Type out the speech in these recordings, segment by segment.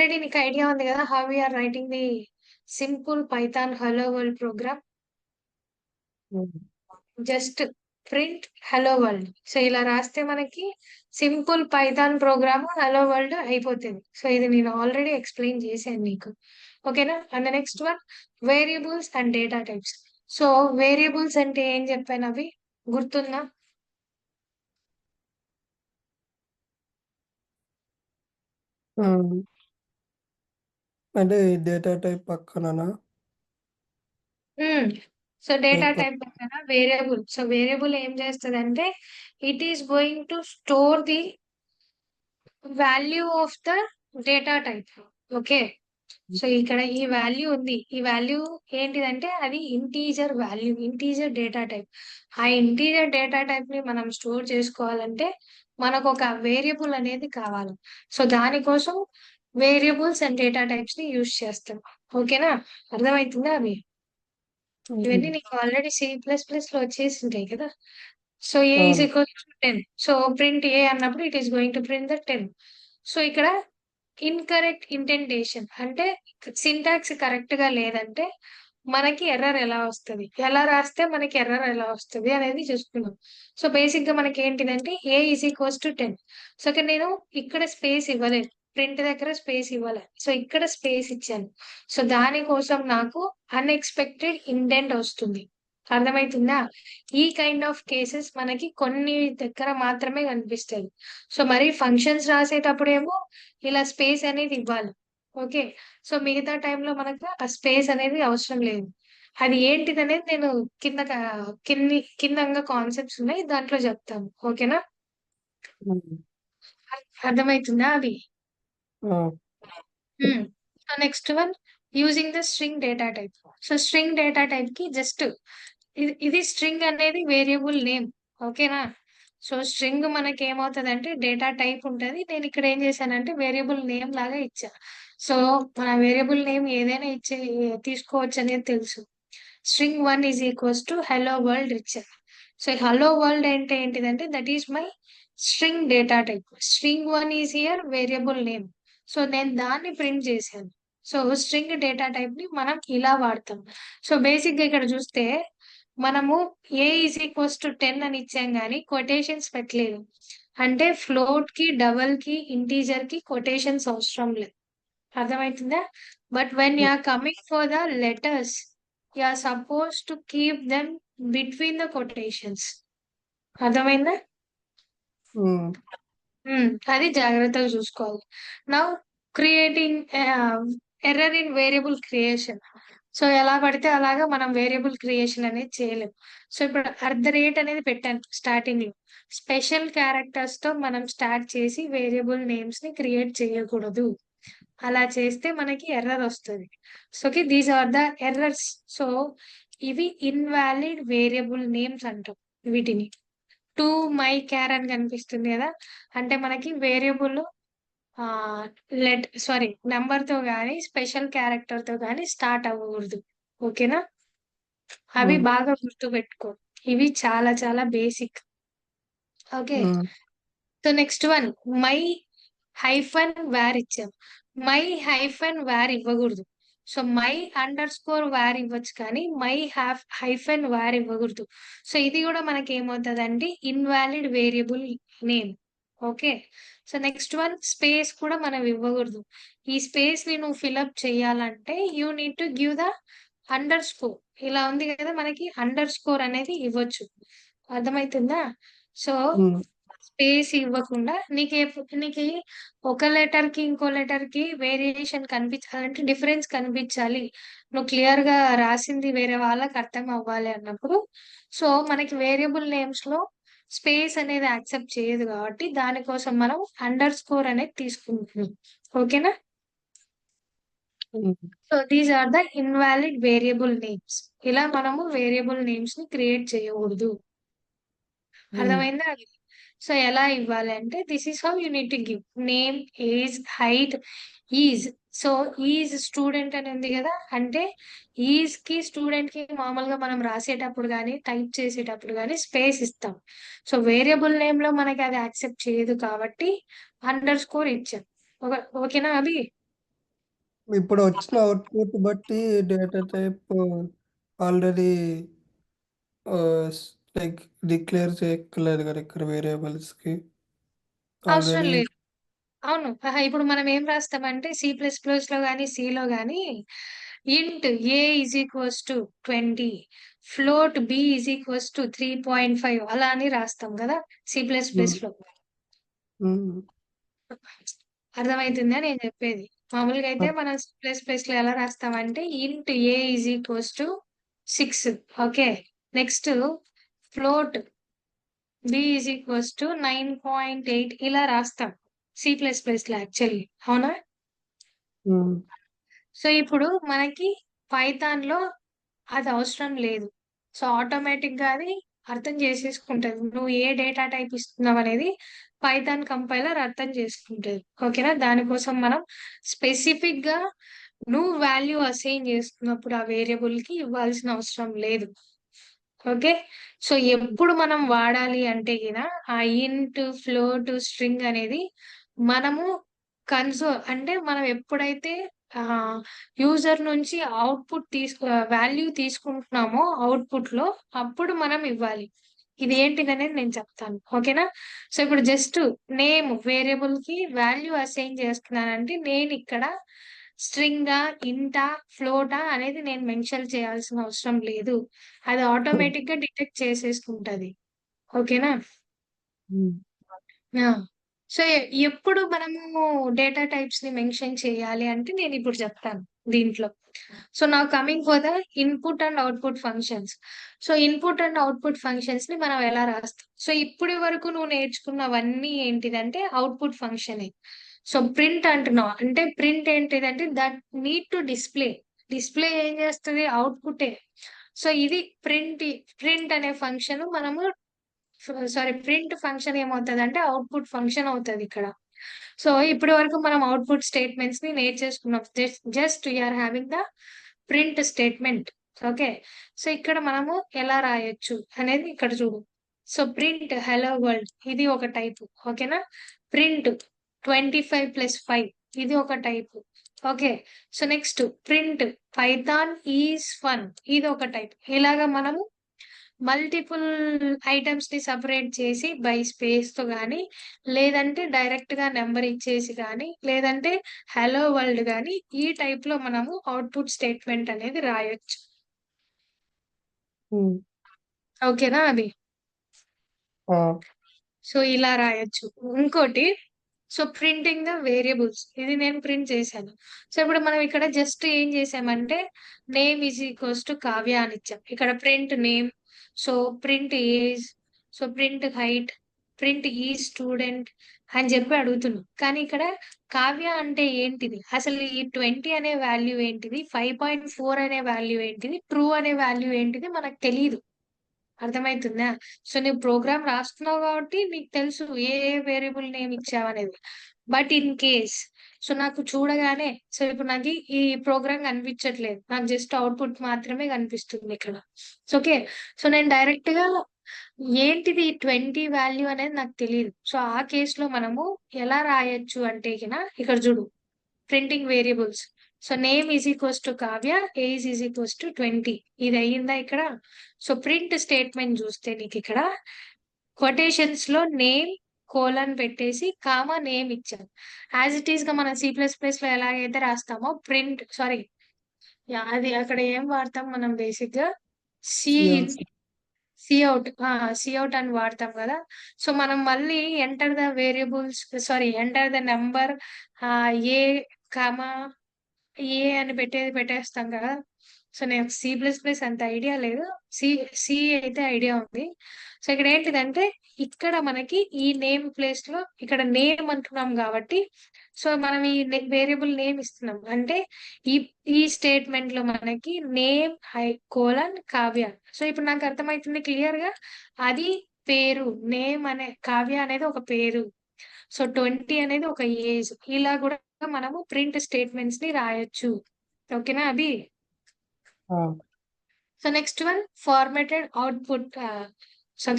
Already నీకు idea ఉంది కదా how we're writing the simple Python hello world program. Just print hello world. So ఇలా రాస్తే మనకి simple Python program hello world అయిపోతుంది. సో ఇది నేను ఆల్రెడీ ఎక్స్ప్లెయిన్ చేశాను నీకు. ఓకేనా? And next one variables and data types. So variables అంటే ఏం చెప్పాను అవి గుర్తుందా? అంటే డేటా టైప్ పక్కన సో డేటా టైప్ పక్కన వేరియబుల్. సో వేరియబుల్ ఏం చేస్తుంది అంటే it is going to store the value of the data type. Okay, so ఇక్కడ ఈ వాల్యూ ఉంది. ఈ వాల్యూ ఏంటిదంటే అది integer value, integer data type. ఆ ఇంటీజర్ డేటా టైప్ ని మనం స్టోర్ చేసుకోవాలంటే మనకు ఒక వేరియబుల్ అనేది కావాలి. సో దానికోసం వేరియబుల్స్ అండ్ డేటా టైప్స్ ని యూజ్ చేస్తాం. ఓకేనా? అర్థమవుతుందా అవి? ఇవన్నీ నీకు ఆల్రెడీ C++ లో వచ్చేసి ఉంటాయి కదా. సో ఏ ఈజ్ అవును. Equal to 10. సో ప్రింట్ ఏ అన్నప్పుడు it is going to print the 10. So ఇక్కడ ఇన్కరెక్ట్ ఇంటెంటేషన్ అంటే సింటాక్స్ కరెక్ట్ గా లేదంటే మనకి ఎర్రర్ ఎలా వస్తుంది, ఎలా రాస్తే మనకి ఎర్రర్ ఎలా వస్తుంది అనేది చూసుకున్నాం. సో బేసిక్ గా మనకి ఏంటిదంటే ఏ ఈజ్ ఈక్వల్స్ టు 10. సో ఇక్కడ నేను ఇక్కడ స్పేస్ ఇవ్వలేదు, ప్రింట్ దగ్గర స్పేస్ ఇవ్వలేదు. సో ఇక్కడ స్పేస్ ఇచ్చాను. సో దానికోసం నాకు అన్ఎక్స్పెక్టెడ్ ఇండెంట్ వస్తుంది. అర్థమవుతుందా? ఈ కైండ్ ఆఫ్ కేసెస్ మనకి కొన్ని దగ్గర మాత్రమే కనిపిస్తుంది. సో మరి ఫంక్షన్స్ రాసేటప్పుడు ఏమో ఇలా స్పేస్ అనేది ఇవ్వాలి. ఓకే, సో మిగతా టైంలో మనకు ఆ స్పేస్ అనేది అవసరం లేదు. అది ఏంటిది అనేది నేను కింద కిందంగా కాన్సెప్ట్స్ ఉన్నాయి, దాంట్లో చెప్తాను. ఓకేనా? అర్థమవుతుందా అది? So next one using the string data type. So string data type కి జస్ట్ ఇది స్ట్రింగ్ అనేది వేరియబుల్ నేమ్. ఓకేనా? సో స్ట్రింగ్ మనకి ఏమవుతుంది అంటే డేటా టైప్ ఉంటుంది. నేను ఇక్కడ ఏం చేశానంటే వేరియబుల్ నేమ్ లాగా ఇచ్చా. సో మన వేరియబుల్ నేమ్ ఏదైనా తీసుకోవచ్చు అనేది తెలుసు. String 1 is equals to hello world ఇచ్చాను. సో హలో వరల్డ్ అంటే ఏంటిదంటే that is my string data type. String 1 is here variable name. So నేను దాన్ని ప్రింట్ చేశాను. సో స్ట్రింగ్ డేటా టైప్ ని మనం ఇలా వాడతాం. సో బేసిక్ గా ఇక్కడ చూస్తే మనము ఏ ఈజ్ ఈక్వల్స్ టు 10 అని ఇచ్చాం కానీ కొటేషన్స్ పెట్టలేదు. అంటే ఫ్లోట్ కి, డబల్ కి, ఇంటీజర్ కి కొటేషన్స్ అవసరం లేదు. అర్థమవుతుందా? But when you are coming for the letters you are suppose to keep them between the quotations. అర్థమైందా? అది జాగ్రత్తగా చూసుకోవాలి. Now creating error in variable creation. So ఎలా పడితే అలాగా మనం వేరియబుల్ క్రియేషన్ అనేది చేయలేము. సో ఇప్పుడు అనేది పెట్టాను స్టార్టింగ్ లో. స్పెషల్ క్యారెక్టర్స్ తో మనం స్టార్ట్ చేసి వేరియబుల్ నేమ్స్ ని క్రియేట్ చేయకూడదు. అలా చేస్తే మనకి ఎర్రర్ వస్తుంది. So these are the errors. So ఇవి ఇన్వాలిడ్ వేరియబుల్ నేమ్స్ అంటాం వీటిని. టు మై క్యార్ అని కనిపిస్తుంది కదా, అంటే మనకి వేరియబుల్ నెంబర్ తో కానీ స్పెషల్ క్యారెక్టర్ తో కానీ స్టార్ట్ అవ్వకూడదు. ఓకేనా? అవి బాగా గుర్తు పెట్టుకో. ఇవి చాలా చాలా basic. Okay, so next one my hyphen var ఇచ్చాం. మై హైఫన్ వేర్ ఇవ్వకూడదు. సో మై _వేర్ ఇవ్వచ్చు కానీ మై హైఫన్ వేర్ ఇవ్వకూడదు. సో ఇది కూడా మనకి ఏమవుతుంది అంటే invalid variable name. Okay, so next one space కూడా మనం ఇవ్వకూడదు. ఈ స్పేస్ ని నువ్వు ఫిల్అప్ చేయాలంటే you need to give the _. ఇలా ఉంది కదా, మనకి _ అనేది ఇవ్వచ్చు. అర్థమవుతుందా? సో స్పేస్ ఇవ్వకుండా నీకు ఒక లెటర్ కి ఇంకో లెటర్ కి వేరియేషన్ కనిపించాలంటే డిఫరెన్స్ కనిపించాలి, నువ్వు క్లియర్ గా రాసింది వేరే వాళ్ళకి అర్థం అవ్వాలి అన్నప్పుడు సో మనకి వేరియబుల్ నేమ్స్ లో స్పేస్ అనేది యాక్సెప్ట్ చేయదు కాబట్టి దానికోసం మనం _ అనేది తీసుకుంటున్నాం. ఓకేనా? So these are the invalid variable names. ఇలా మనము వేరియబుల్ నేమ్స్ ని క్రియేట్ చేయకూడదు. అర్థమైందా? సో ఎలా ఇవ్వాలి అంటే this is how you need to give name, age, height, is. So is student అని ఉంది కదా, అంటే ఈజ్ కి స్టూడెంట్ కి మామూలుగా మనం రాసేటప్పుడు కానీ టైప్ చేసేటప్పుడు కానీ స్పేస్ ఇస్తాం. సో వేరియబుల్ నేమ్ లో మనకి అది యాక్సెప్ట్ చేయదు కాబట్టి _ ఇచ్చాం. ఓకేనా అది? ఇప్పుడు వచ్చిన అవుట్పుట్ బట్టి data type already like declare చేయక్కర్లేదు కదా ఇక్కడ వేరియబుల్స్కి అవసరం ఆల్రెడీ. లేదు. అవును. ఇప్పుడు మనం ఏం రాస్తామంటే C++లో గాని, Cలో గాని ఇంట్ A is equals to 20, float B is equals to 3.5 అలా అని రాస్తాం కదా C++లో. అర్థమవుతుందా నేను చెప్పేది? మామూలుగా అయితే మనం C++లో ఎలా రాస్తామంటే ఇంట్ A is equals to 6. Okay. Next float B is equals to 9.8 ఇలా రాస్తాం C++లో యాక్చువల్లీ. అవునా? సో ఇప్పుడు మనకి పైథాన్‌లో అది అవసరం లేదు. సో ఆటోమేటిక్‌గా అది అర్థం చేసేసుకుంటది. నువ్వు ఏ డేటా టైప్ ఇస్తున్నావనేది పైథాన్ కంపైలర్ అర్థం చేసుకుంటది. ఓకేనా? దానికోసం మనం స్పెసిఫిక్‌గా నువ్వు వాల్యూ అసైన్ చేస్తున్నప్పుడు ఆ వేరియబుల్‌కి ఇవ్వాల్సిన అవసరం లేదు. ఓకే. సో ఎప్పుడు మనం వాడాలి అంటే ఆ ఇంట్, ఫ్లోట్, స్ట్రింగ్ అనేది మనము అంటే మనం ఎప్పుడైతే యూజర్ నుంచి వాల్యూ తీసుకుంటున్నామో అవుట్పుట్‌లో అప్పుడు మనం ఇవ్వాలి. ఇది ఏంటిదనేది నేను చెప్తాను. ఓకేనా? సో ఇప్పుడు జస్ట్ నేమ్ వేరియబుల్‌కి వాల్యూ అసైన్ చేస్తున్నానంటే నేనిక్కడ స్ట్రింగా, ఇంటా, ఫ్లోటా అనేది నేను మెన్షన్ చేయాల్సిన అవసరం లేదు. అది ఆటోమేటిక్‌గా డిటెక్ట్ చేసేసుకుంటది. ఓకేనా? ఆ! సో, ఎప్పుడు మనము డేటా టైప్స్‌ని మెన్షన్ చేయాలి అంటే నేనిప్పుడు చెప్తాను దీంట్లో. So, now coming for the input and output functions. So, input and output ఫంక్షన్స్‌ని మనం ఎలా రాస్తాం? సో, ఇప్పటి వరకు నువ్వు నేర్చుకున్నవన్నీ ఏంటిదంటే అవుట్‌పుట్ ఫంక్షనే. సో, ప్రింట్ అంటున్నావు. అంటే ప్రింట్ ఏంటిదంటే that need to display. Display ఏం చేస్తది? అవుట్‌పుటే. సో, ఇది ప్రింట్ అనే ఫంక్షన్ మనము ప్రింట్ ఫంక్షన్ ఏమవుతదంటే అవుట్‌పుట్ ఫంక్షన్ అవుతదిక్కడ. సో, ఇప్పటి వరకు మనం అవుట్‌పుట్ స్టేట్‌మెంట్స్‌ని నేర్చేసుకున్నాం. Just we are having the print statement. Okay. So, ఇక్కడ మనము ఎలా రాయొచ్చు అనేది ఇక్కడ చూడు. సో, ప్రింట్ హెలో వరల్డ్ ఇది ఒక టైపు. ఓకేనా? ప్రింట్ 25+5 ఇది ఒక type. Okay. So, next print Python is fun ఇది ఒక టైప్. ఇలాగ మనము మల్టిపుల్ ఐటెమ్స్‌ని సెపరేట్ చేసి బై స్పేస్‌తో గాని, లేదంటే డైరెక్ట్‌గా నంబర్ ఇచ్చేసి గాని, లేదంటే హలో వరల్డ్ గాని, ఈ టైప్‌లో మనము అవుట్‌పుట్ స్టేట్‌మెంట్ అనేది రాయొచ్చు. ఓకేనా అది? సో, ఇలా రాయొచ్చు. ఇంకోటి ప్రింటింగ్ ద వేరియబుల్స్ ఇది నేను ప్రింట్ చేశాను. సో, ఇప్పుడు మనం ఇక్కడ జస్ట్ ఏం చేసామంటే name is equals to Kavya అని ఇచ్చాం. ఇక్కడ print name, so print age, so print height, print ఈ స్టూడెంట్ అని చెప్పి అడుగుతున్నాం. కానీ ఇక్కడ కావ్య అంటే ఏంటిది? అసలు ఈ 20 అనే వాల్యూ ఏంటిది? 5.4 అనే వాల్యూ ఏంటిది? ట్రూ అనే వాల్యూ ఏంటిది? మనకు తెలీదు. అర్థమైతుందా? సో, నువ్వు ప్రోగ్రామ్ రాస్తున్నావు కాబట్టి నీకు తెలుసు ఏ ఏ వేరియబుల్ నేమ్ ఇచ్చావనేది. బట్ ఇన్ కేస్ నాకు చూడగానే ఇప్పుడు నాకి ఈ ప్రోగ్రామ్ కనిపించట్లేదు. నాకు జస్ట్ అవుట్‌పుట్ మాత్రమే కనిపిస్తుంది ఇక్కడ. ఓకే. సో, నేను డైరెక్ట్‌గా ఏంటిది 20 వాల్యూ అనేది నాకు తెలీదు. సో, ఆ కేస్‌లో మనము ఎలా రాయొచ్చు అంటే ఇక్కడ చూడు. Printing variables. So, name is equals to Kavya, age is equals to 20 ఇది అయ్యిందా ఇక్కడ? సో, ప్రింట్ స్టేట్‌మెంట్ చూస్తే నీకిక్కడ కొటేషన్స్‌లో నేమ్ కోలన్ పెట్టేసి కామా నేమ్ ఇచ్చాం. యాజ్ ఇట్ ఈస్‌గా మనం C++లో ఎలాగైతే రాస్తామో అది అక్కడ ఏం వాడతాం మనం బేసిక్‌గా సి ఇన్ సిఔట్. సిఔట్ అని వాడతాం గదా! సో, మనం మళ్ళీ enter the number A, comma అని పెట్టేస్తాం కదా! సో, నాకు C++ అంత ఐడియా లేదు. సి సి అయితే ఐడియా ఉంది. సో, ఇక్కడ ఏంటిదంటే, ఇక్కడ మనకి ఈ నేమ్ ప్లేస్‌లో ఇక్కడ నేమ్ అంటున్నాం గాబట్టి, సో, మనం ఈ వేరియబుల్ నేమ్ ఇస్తున్నాం. అంటే ఈ ఈ స్టేట్‌మెంట్‌లో మనకి నేమ్ కావ్య. సో, ఇప్పుడు నాకు అర్థమైతుంది క్లియర్‌గా. అది పేరు. కావ్య అనేది ఒక పేరు. సో, 20 అనేది ఒక ఏజ్. ఇలా గూడా మనము ప్రింట్ స్టేట్‌మెంట్స్‌ని రాయొచ్చు. ఓకేనా Abhi? So, next one formatted output.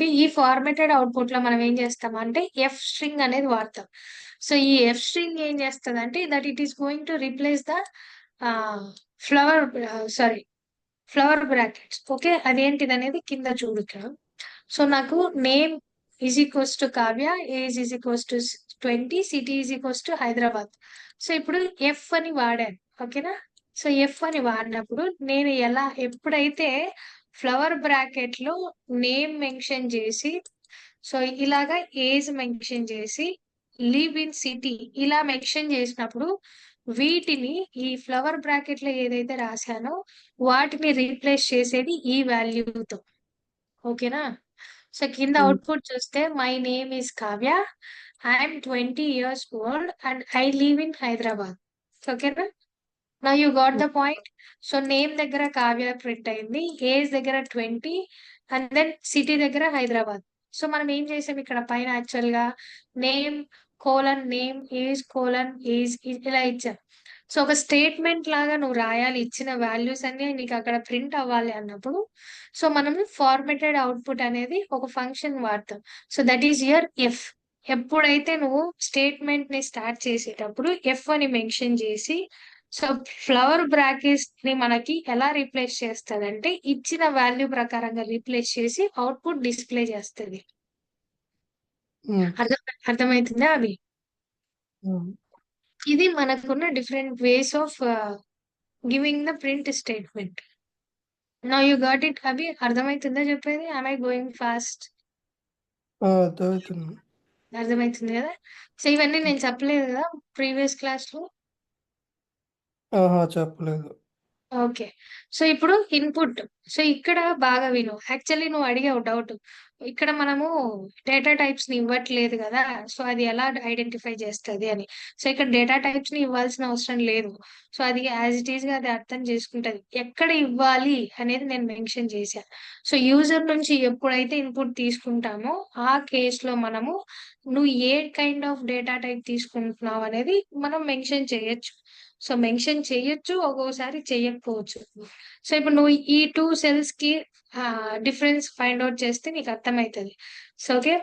ఈ ఫార్మాటెడ్ అవుట్‌పుట్‌లో మనం ఏం చేస్తామంటే ఎఫ్ స్ట్రింగ్ అనేది వాడతాం. సో, ఈ ఎఫ్ స్ట్రింగ్ ఏం చేస్తదంటే that it is going to replace the flower sorry flower brackets. Okay, అదేంటిది అనేది కింద చూడు ఇక్కడ. సో నాకు name is equals to Kavya, age is equals to 20, city is equals to Hyderabad. So ఇప్పుడు ఎఫ్ అని వాడాను. ఓకేనా? సో ఎఫ్ అని వాడినప్పుడు నేను ఎప్పుడైతే ఫ్లవర్ బ్రాకెట్ లో నేమ్ మెన్షన్ చేసి, సో ఇలాగా ఏజ్ మెన్షన్ చేసి, లివ్ ఇన్ సిటీ ఇలా మెన్షన్ చేసినప్పుడు వీటిని ఈ ఫ్లవర్ బ్రాకెట్ లో ఏదైతే రాశానో వాటిని రీప్లేస్ చేసేది ఈ వాల్యూతో. ఓకేనా? సో కింద అవుట్పుట్ చూస్తే my name is Kavya, I'm 20 years old and I live in Hyderabad. ఓకేనా? నా you got the point. So name దగ్గర కావ్య ప్రింట్ అయింది, ఏజ్ దగ్గర 20 అండ్ దెన్ సిటీ దగ్గర హైదరాబాద్. సో మనం ఏం చేసాం ఇక్కడ పైన యాక్చువల్ గా నేమ్ నేమ్ ఏజ్ ఇలా ఇచ్చాం. సో ఒక స్టేట్మెంట్ లాగా నువ్వు రాయాలి, ఇచ్చిన వాల్యూస్ అన్ని నీకు అక్కడ ప్రింట్ అవ్వాలి అన్నప్పుడు సో మనం ఫార్మేటెడ్ అవుట్పుట్ అనేది ఒక ఫంక్షన్ వాడతాం. So that is your F. ఎప్పుడైతే నువ్వు స్టేట్మెంట్ ని స్టార్ట్ చేసేటప్పుడు ఎఫ్ అని మెన్షన్ చేసి, సో ఫ్లవర్ బ్రాకెట్స్ ని మనకి ఎలా రీప్లేస్ చేస్తదంటే ఇచ్చిన వాల్యూ ప్రకారంగా రీప్లేస్ చేసి అవుట్పుట్ డిస్ప్లే చేస్తుంది. అర్థమవుతుందా అవి? ఇది మనకున్న different ways of giving the print statement. Now you got it అవి? అర్థమవుతుందా చెప్పేది? I I going fast? అర్థమవుతుంది. అర్థమవుతుంది కదా? సో ఇవన్నీ నేను చెప్పలేదు కదా ప్రీవియస్ క్లాస్ లో? చెప్పలేదు. ఓకే. సో ఇప్పుడు ఇన్పుట్. సో ఇక్కడ బాగా విను. యాక్చువల్లీ నువ్వు అడిగావు డౌట్. ఇక్కడ మనము డేటా టైప్స్ ని ఇవ్వట్లేదు కదా, సో అది ఎలా ఐడెంటిఫై చేస్తుంది అని. సో ఇక్కడ డేటా టైప్స్ ని ఇవ్వాల్సిన అవసరం లేదు. సో అది యాజ్ ఇట్ ఈస్ గా అది అర్థం చేసుకుంటది. ఎక్కడ ఇవ్వాలి అనేది నేను మెన్షన్ చేశాను. సో యూజర్ నుంచి ఎప్పుడైతే ఇన్పుట్ తీసుకుంటామో ఆ కేస్ లో మనము నువ్వు ఏ కైండ్ ఆఫ్ డేటా టైప్ తీసుకుంటున్నావు అనేది మనం మెన్షన్ చేయొచ్చు. సో మెన్షన్ చేయొచ్చు, ఒక్కోసారి చెయ్యకపోవచ్చు. సో ఇప్పుడు నువ్వు ఈ 2 సెల్స్ కి డిఫరెన్స్ ఫైండ్ అవుట్ చేస్తే నీకు అర్థమవుతుంది. సో ఓకే,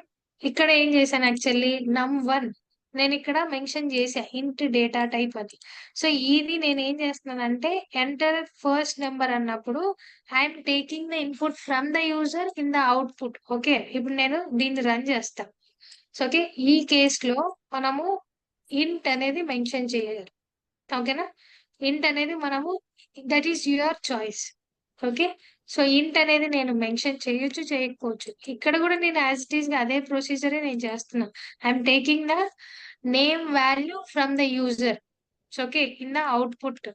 ఇక్కడ ఏం చేశాను యాక్చువల్లీ num1 నేను ఇక్కడ మెన్షన్ చేసా ఇంట్ డేటా టైప్ అది. సో ఇది నేను ఏం చేస్తున్నానంటే ఎంటర్ ఫస్ట్ నెంబర్ అన్నప్పుడు I'm taking the input from the user in the output. Okay, ఇప్పుడు నేను దీన్ని రన్ చేస్తా. సో ఓకే, ఈ కేస్ లో మనము ఇంట్ అనేది మెన్షన్ చేయాలి. ఓకేనా? ఇంట్ అనేది మనము that is your choice. Okay, so ఇంట్ అనేది నేను మెన్షన్ చేయొచ్చు, చేయకపోవచ్చు. ఇక్కడ కూడా నేను యాజ్ ఇట్ ఈస్ గా అదే ప్రొసీజరే నేను చేస్తున్నా. I'm taking the name value from the user. So okay, in the output.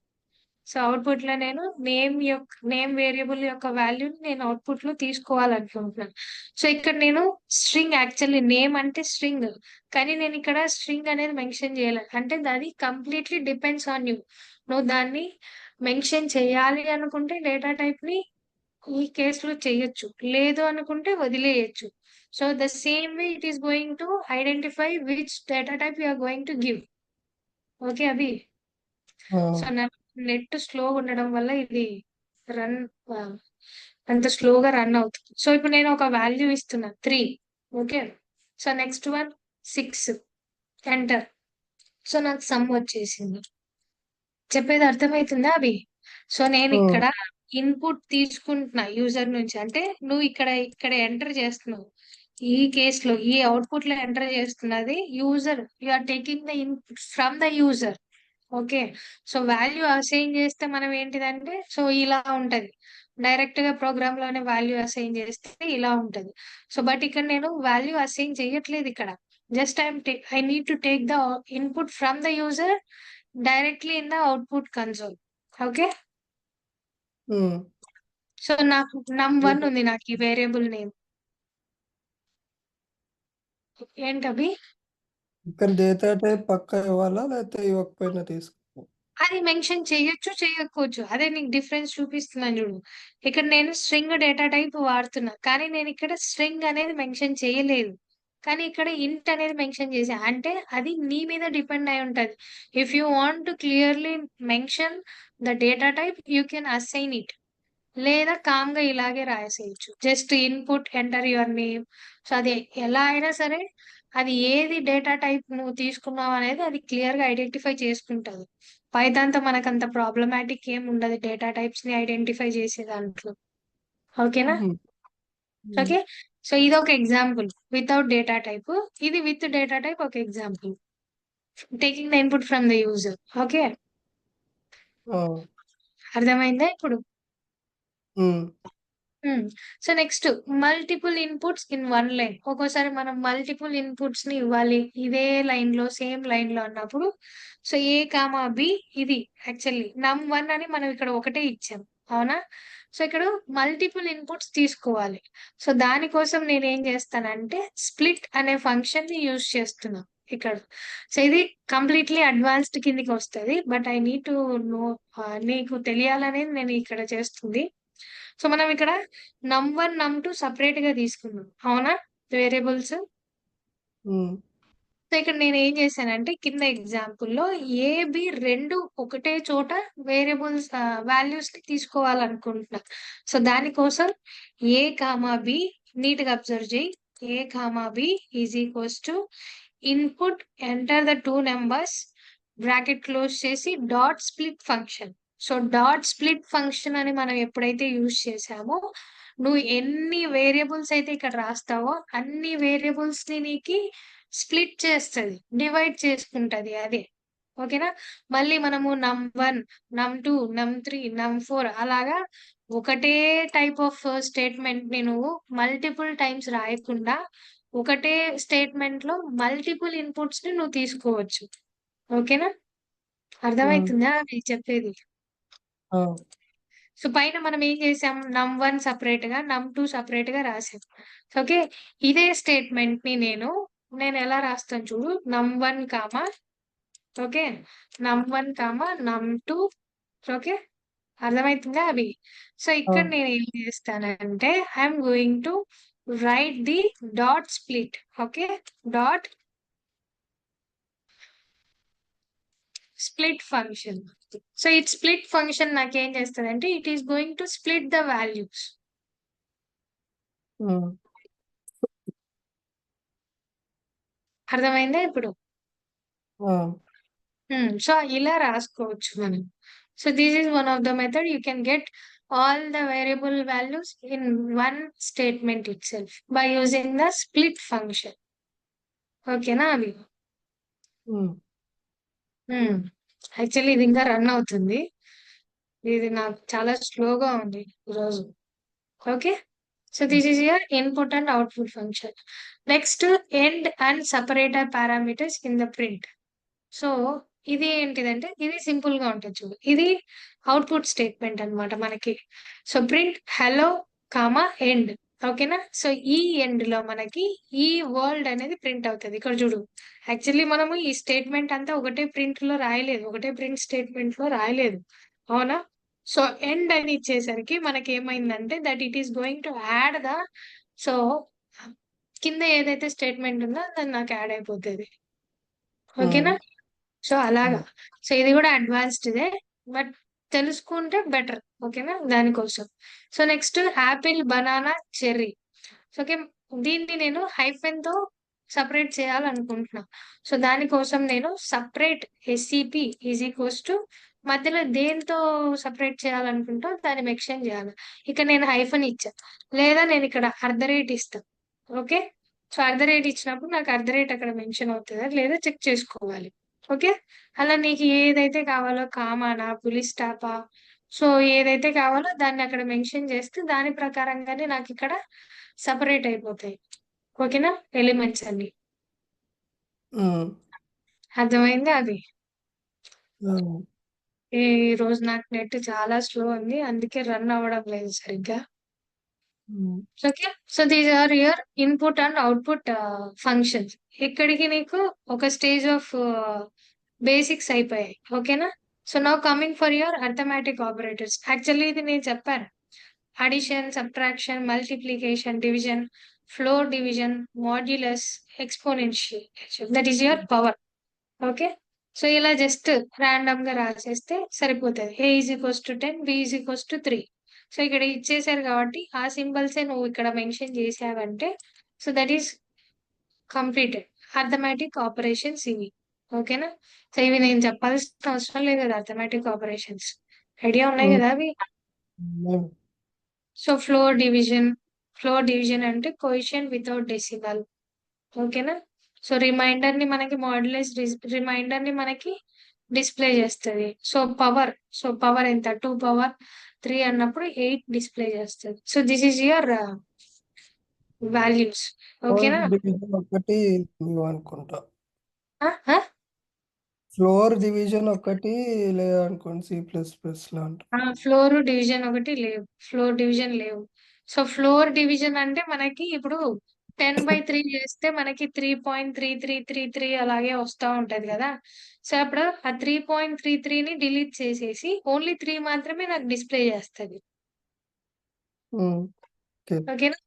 So output లో నేను నేమ్ వేరియబుల్ యొక్క వాల్యూని నేను అవుట్పుట్ లో తీసుకోవాలనుకుంటున్నాను. సో ఇక్కడ నేను స్ట్రింగ్, యాక్చువల్లీ నేమ్ అంటే స్ట్రింగ్, కానీ నేను ఇక్కడ స్ట్రింగ్ అనేది మెన్షన్ చేయాలి. అంటే అది కంప్లీట్లీ డిపెండ్స్ ఆన్ యూ. నువ్వు దాన్ని మెన్షన్ చేయాలి అనుకుంటే డేటా టైప్ ని ఈ కేసులో చేయొచ్చు, లేదు అనుకుంటే వదిలేయచ్చు. So the same way it is going to identify which data type you are going to give. Okay Abhi? So net స్లోగా ఉండడం వల్ల ఇది రన్ అంత స్లోగా రన్ అవుతుంది. సో ఇప్పుడు నేను ఒక వాల్యూ ఇస్తున్నా 3. Okay, so next one 6, enter. So నాకు సమ్ వచ్చేసింది. చెప్పేది అర్థమవుతుందా అవి? సో నేను ఇక్కడ ఇన్పుట్ తీసుకుంటున్నా యూజర్ నుంచి, అంటే నువ్వు ఇక్కడ ఎంటర్ చేస్తున్నావు. ఈ కేసులో ఈ అవుట్పుట్ లో ఎంటర్ చేస్తున్నది user. You are taking the input from the user. Okay, so value assign చేస్తే మనం ఏంటిదంటే సో ఇలా ఉంటది. డైరెక్ట్ గా ప్రోగ్రామ్ లోనే వాల్యూ అసైన్ చేస్తే ఇలా ఉంటది. సో బట్ ఇక్కడ నేను వాల్యూ అసైన్ చేయట్లేదు. ఇక్కడ just I need to take the input from the user directly in the output console. Okay, so నాకు num1 ఉంది, నాకు ఈ వేరియబుల్ నేమ్. ఏంటవి? ఇక్కడ డేటా టైప్ పక్కా ఇవ్వాలా లేకపోతే ఇవ్వకపోయినా తీసుకో? అది మెన్షన్ చేయొచ్చు, చేయకపోవచ్చు. అదే నీకు డిఫరెన్స్ చూపిస్తున్నాను చూడు. ఇక్కడ నేను స్ట్రింగ్ డేటా టైప్ వాడుతున్నా, కానీ నేను ఇక్కడ స్ట్రింగ్ అనేది మెన్షన్ చేయలేదు. కానీ ఇక్కడ ఇంట్ అనేది మెన్షన్ చేసా, అంటే అది నీ మీద డిపెండ్ అయి ఉంటది. If you want to clearly mention the data type you can assign it, లేదా కామ్ గా ఇలాగే రాసేయచ్చు. Just input enter your name. So అది ఎలా అయినా సరే అది ఏది డేటా టైప్ నువ్వు తీసుకున్నావు అనేది అది క్లియర్ గా ఐడెంటిఫై చేసుకుంటది. పైథాన్‌తో మనకంత ప్రాబ్లమాటిక్ ఏం ఉండదు డేటా టైప్స్‌ని ఐడెంటిఫై చేసే దాంట్లో. ఓకేనా? హ్మ్. హ్మ్. ఓకే. సో ఇదొక ఎగ్జాంపుల్. Without data type. ఇది విత్ డేటా టైప్ ఒక example. Taking the input from the user. Okay. ఆ! అర్థమైందా ఇప్పుడు? హ్మ్. So next multiple inputs in one line. ఒక్కోసారి మనం మల్టిపుల్ ఇన్పుట్స్ ని ఇవ్వాలి ఇదే లైన్ లో సేమ్ లైన్ లో అన్నప్పుడు సో ఏ కామా బి ఇది యాక్చువల్లీ num1 అని మనం ఇక్కడ ఒకటే ఇచ్చాం. అవునా? సో ఇక్కడ మల్టిపుల్ ఇన్పుట్స్ తీసుకోవాలి. సో దానికోసం నేను ఏం చేస్తానంటే స్ప్లిట్ అనే ఫంక్షన్ ని యూజ్ చేస్తున్నా ఇక్కడ. సో ఇది కంప్లీట్లీ అడ్వాన్స్డ్ కిందికి వస్తుంది. But I need to know, నీకు తెలియాలనేది నేను ఇక్కడ చేస్తుంది. సో మనం ఇక్కడ num1 num2 సపరేట్ గా తీసుకున్నాం. అవునా? వేరియబుల్స్. హ్మ్. సో ఇక్కడ నేను ఏం చేశానంటే కింద ఎగ్జాంపుల్ లో ఏ బి రెండు ఒకటే చోట వేరియబుల్స్ వాల్యూస్ ని తీసుకోవాలనుకుంటున్నా. సో దానికోసం ఏ కామా బి నీట్ గా అబ్జర్వ్ చేయి. A comma B is equals to input enter the two numbers bracket close చేసి dot split function. So dot split function అని మనం ఎప్పుడైతే యూజ్ చేసామో నువ్వు ఎన్ని వేరియబుల్స్ అయితే ఇక్కడ రాస్తావో అన్ని వేరియబుల్స్ ని నీకు స్ప్లిట్ చేస్తుంది, డివైడ్ చేసుకుంటది అదే. ఓకేనా? మళ్ళీ మనము num1 num2 num3 num4 అలాగా ఒకటే టైప్ ఆఫ్ స్టేట్మెంట్ ని నువ్వు మల్టిపుల్ టైమ్స్ రాయకుండా ఒకటే స్టేట్మెంట్ లో మల్టిపుల్ ఇన్పుట్స్ ని నువ్వు తీసుకోవచ్చు. ఓకేనా? హ్మ్. అర్థమవుతుందా నేను చెప్పేది? ఆ! సో పైన మనం ఏం చేసాం, num1 సపరేట్ గా num2 సపరేట్ గా రాసాం. ఓకే. ఇదే స్టేట్మెంట్ ని నేను ఎలా రాస్తాను చూడు. num1 comma okay, num1 comma num2. Okay. అర్థమవుతుందా అవి? సో ఆ! ఇక్కడ నేను ఏం చేస్తానంటే I'm going to write the dot split. Okay. Dot split function. So ఈ స్ప్లిట్ ఫంక్షన్ నాకేం చేస్తదంటే it is going to split the values. Hmm. అర్థమైందా ఇప్పుడు? ఆ! సో ఇలా రాసుకోవచ్చు మనం. So this is one of the method you can get all the variable values in one statement itself by using the split function. ఓకేనా అవి? హ్మ్. Actually ఇది ఇంకా రన్ అవుతుంది. ఇది నాకు చాలా స్లోగా ఉంది ఈరోజు. ఓకే. సో హ్మ్. This is your input and output function. Next end and separator parameters in the print. So ఇది ఏంటిదంటే ఇది సింపుల్ గా ఉంటుంది చూడు. ఇది అవుట్పుట్ స్టేట్మెంట్ అన్నమాట మనకి. So print hello comma end. ఓకేనా? సో ఈ ఎండ్ లో మనకి ఈ వర్డ్ అనేది ప్రింట్ అవుతుంది. ఇక్కడ చూడు. యాక్చువల్లీ మనము ఈ స్టేట్మెంట్ అంతా ఒకటే ప్రింట్ లో రాయలేదు, ఒకటే ప్రింట్ స్టేట్మెంట్ లో రాయలేదు. అవునా? సో ఎండ్ అని ఇచ్చేసరికి మనకి ఏమైందంటే that it is going to add the, so కింద ఏదైతే స్టేట్మెంట్ ఉందో అది నాకు యాడ్ అయిపోతుంది. హ్మ్. ఓకేనా? సో అలాగా. హ్మ్. సో ఇది కూడా అడ్వాన్స్డ్‌దే. బట్ తెలుసుకుంటే బెటర్. ఓకేనా? దానికోసం. So next Apple, banana, cherry. So okay. దీన్ని నేను హైఫెన్‌తో సెపరేట్ చేయాలనుకుంటున్నా. సో దానికోసం నేను separate SCP is equals to మధ్యలో దేనితో సెపరేట్ చేయాలనుకుంటో దాన్ని మెన్షన్ చేయాలి. ఇక్కడ నేను హైఫెన్ ఇచ్చా. లేదా నేను ఇక్కడ ఇస్తా. ఓకే. సో ఇచ్చినప్పుడు నాకు అక్కడ మెన్షన్ అవుతదా లేదా చెక్ చేసుకోవాలి. ఓకే. అలా నీకు ఏదైతే కావాలో కామానా, పులి స్టాపా, సో ఏదైతే కావాలో దాన్ని అక్కడ మెన్షన్ చేస్తే దాని ప్రకారంగానే నాకిక్కడ సెపరేట్ అయిపోతాయి. ఓకేనా? ఎలిమెంట్స్ అన్ని. హ్మ్. అర్థమైందా అది? అవును. ఈ రోజు నాకు నెట్ చాలా స్లో ఉంది. అందుకే రన్ అవ్వడం లేదు సరిగ్గా. Hmm. Okay. So these are your input and output functions. ఇక్కడికి నీకు ఒక స్టేజ్ ఆఫ్ బేసిక్స్ అయిపోయాయి. ఓకేనా? So now coming for your arithmetic operators. Actually ఇది నేను చెప్పాను. Addition, subtraction, multiplication, division, floor division, modulus, exponential. That is your power. Okay. So ఇలా just random గా రాసేస్తే సరిపోతుంది. A is equals to 10, B is equals to 3. So ఇక్కడ ఇచ్చేసారు కాబట్టి ఆ సింబల్సే నువ్వు ఇక్కడ మెన్షన్ చేసావంటే so that is completed. Arithmetic operations ఇవి. ఓకేనా? సో ఇవి నేను చెప్పాల్సిన అవసరం లేదు కదా, అర్థమెటిక్ ఆపరేషన్స్ ఐడియా ఉన్నాయి కదా అవి. సో ఫ్లోర్ డివిజన్ అంటే కోఎఫిషియంట్ వితౌట్ డెసిమల్. ఓకేనా? సో రిమైండర్ ని మనకి డిస్ప్లే చేస్తుంది. సో పవర్ ఎంత 2 power 3 అన్నప్పుడు 8 డిస్ప్లే చేస్తుంది. So this is your values. ఓకేనా? డివిజన్ ఒకటి లేవు అనుకుంటా. ఫ్లోర్ డివిజన్ ఒకటి లేదనుకోండి C++ లో అంటే. ఫ్లోర్ డివిజన్ ఒకటి లేవు, ఫ్లోర్ డివిజన్ లేవు. సో ఫ్లోర్ డివిజన్ అంటే మనకి ఇప్పుడు 10/3 చేస్తే మనకి 3.3333 అలాగే వస్తా ఉంటది కదా. సో అప్పుడు ఆ 3.33ని డిలీట్ చేసేసి ఓన్లీ 3 మాత్రమే నాకు డిస్ప్లే చేస్తుంది. ఓకే. ఓకేనా?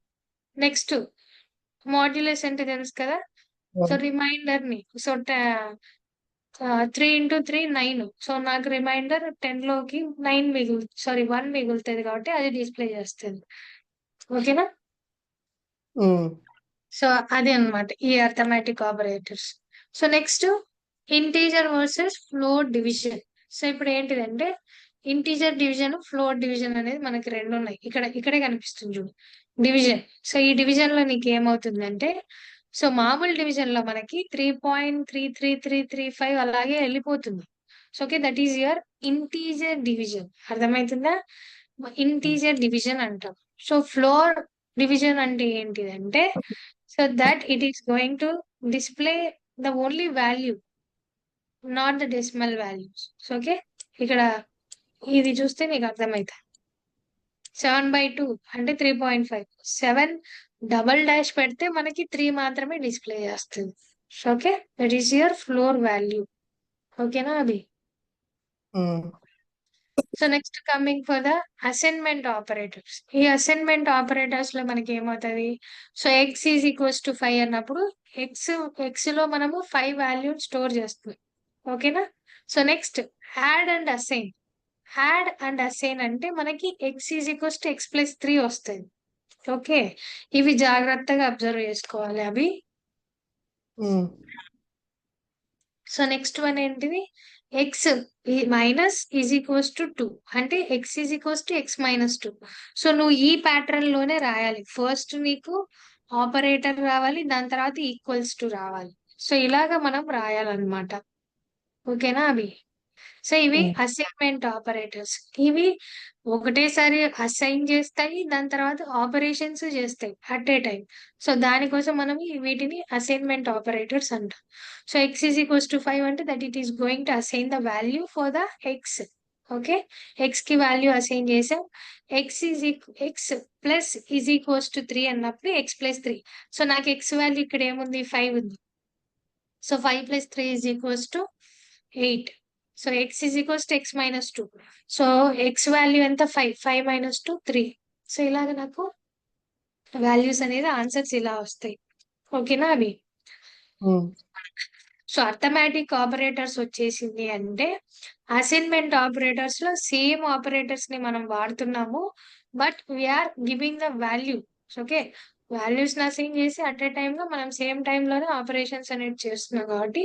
నెక్స్ట్ మాడ్యులస్ అంటే తెలుసు కదా. సో రిమైండర్ ని 3 into 3 9. సో నాకు రిమైండర్ 10 లోకి 1 మిగులుతుంది కాబట్టి అది డిస్ప్లే చేస్తుంది. ఓకేనా? సో అది అన్నమాట ఈ arithmetic operators. So next integer versus floor division. So ఇప్పుడు ఏంటిదంటే ఇంటీజర్ డివిజన్, ఫ్లోర్ డివిజన్ అనేది మనకి రెండు ఉన్నాయి. ఇక్కడే కనిపిస్తుంది చూడు డివిజన్. సో ఈ డివిజన్ లో నీకు ఏమవుతుందంటే, సో మామూలు డివిజన్ లో మనకి 3.33335 అలాగే వెళ్ళిపోతుంది. So okay, that is your integer division. అర్థమవుతుందా? ఇంటీజర్ డివిజన్ అంటాం. సో ఫ్లోర్ డివిజన్ అంటే ఏంటిదంటే, so that it is going to display the only value, not the decimal values. So okay, ఇక్కడ ఇది చూస్తే నీకు అర్థమవుతుంది. 7/2 అంటే 3.5. 7 డబల్ డాష్ పెడితే మనకి 3 మాత్రమే డిస్ప్లే చేస్తుంది. Okay, that is your floor value. ఓకేనా అది. So next coming for the assignment operators. ఈ అసైన్మెంట్ ఆపరేటర్స్ లో మనకి ఏమవుతుంది, so x is equals to 5 అన్నప్పుడు ఎక్స్ లో మనము 5 వాల్యూ స్టోర్ చేస్తుంది. ఓకేనా? So next add and assign అంటే మనకి x is equals to x+3 వస్తుంది. ఓకే, ఇవి జాగ్రత్తగా అబ్జర్వ్ చేసుకోవాలి అవి. సో నెక్స్ట్ వన్ ఏంటిది, X minus is equals to 2 అంటే x is equals to x-2. So నువ్వు ఈ ప్యాటర్న్ లోనే రాయాలి. ఫస్ట్ నీకు ఆపరేటర్ రావాలి, దాని తర్వాత ఈక్వల్స్ టు రావాలి. సో ఇలాగా మనం రాయాలన్నమాట. ఓకేనా అవి. సో ఇవి అసైన్మెంట్ ఆపరేటర్స్. ఇవి ఒకటేసారి అసైన్ చేస్తాయి, దాని తర్వాత ఆపరేషన్స్ చేస్తాయి అట్ ఏ టైం. సో దానికోసం మనం వీటిని అసైన్మెంట్ ఆపరేటర్స్ అంటాం. So x is equals to 5 అంటే that it is going to assign the value for the X. Okay, X కి వాల్యూ అసైన్ చేసాం. X plus is equals to 3 అన్నప్పుడు x+3. So నాకు X value ఇక్కడ ఏముంది, 5 ఉంది. So 5+3 is equals to 8. So x is equals to x-2. So x value ఎంత, 5 minus 2 3. So ఇలాగ నాకు వాల్యూస్ అనేది ఆన్సర్స్ ఇలా వస్తాయి. ఓకేనా అవి. సో అర్థమెటిక్ ఆపరేటర్స్ వచ్చేసింది అంటే అసైన్మెంట్ ఆపరేటర్స్ లో సేమ్ ఆపరేటర్స్ ని మనం వాడుతున్నాము, but we're giving the value. Okay, values ని అసైన్ చేసి అట్ ఏ టైమ్ లో మనం సేమ్ టైమ్ లోనే ఆపరేషన్స్ అనేది చేస్తున్నాం కాబట్టి,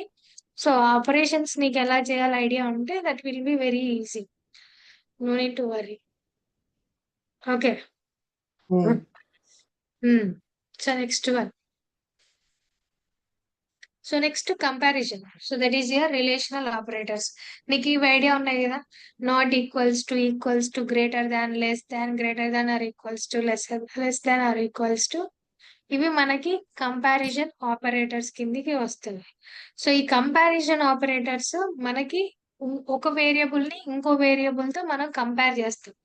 సో ఆపరేషన్స్ నీకు ఎలా చేయాలి ఐడియా ఉంటే that will be very easy, no need to worry. Okay. So next one. So next comparison. So that is your relational operators. నీకు ఇవి ఐడియా ఉన్నాయి కదా, not equals to, equals to, greater than, less than, greater than or equals to, less than or equals to. ఇవి మనకి comparison operators కిందికి వస్తుంది. So ఈ comparison operators మనకి ఒక వేరియబుల్ ని ఇంకో వేరియబుల్ తో మనం కంపేర్ చేస్తాం.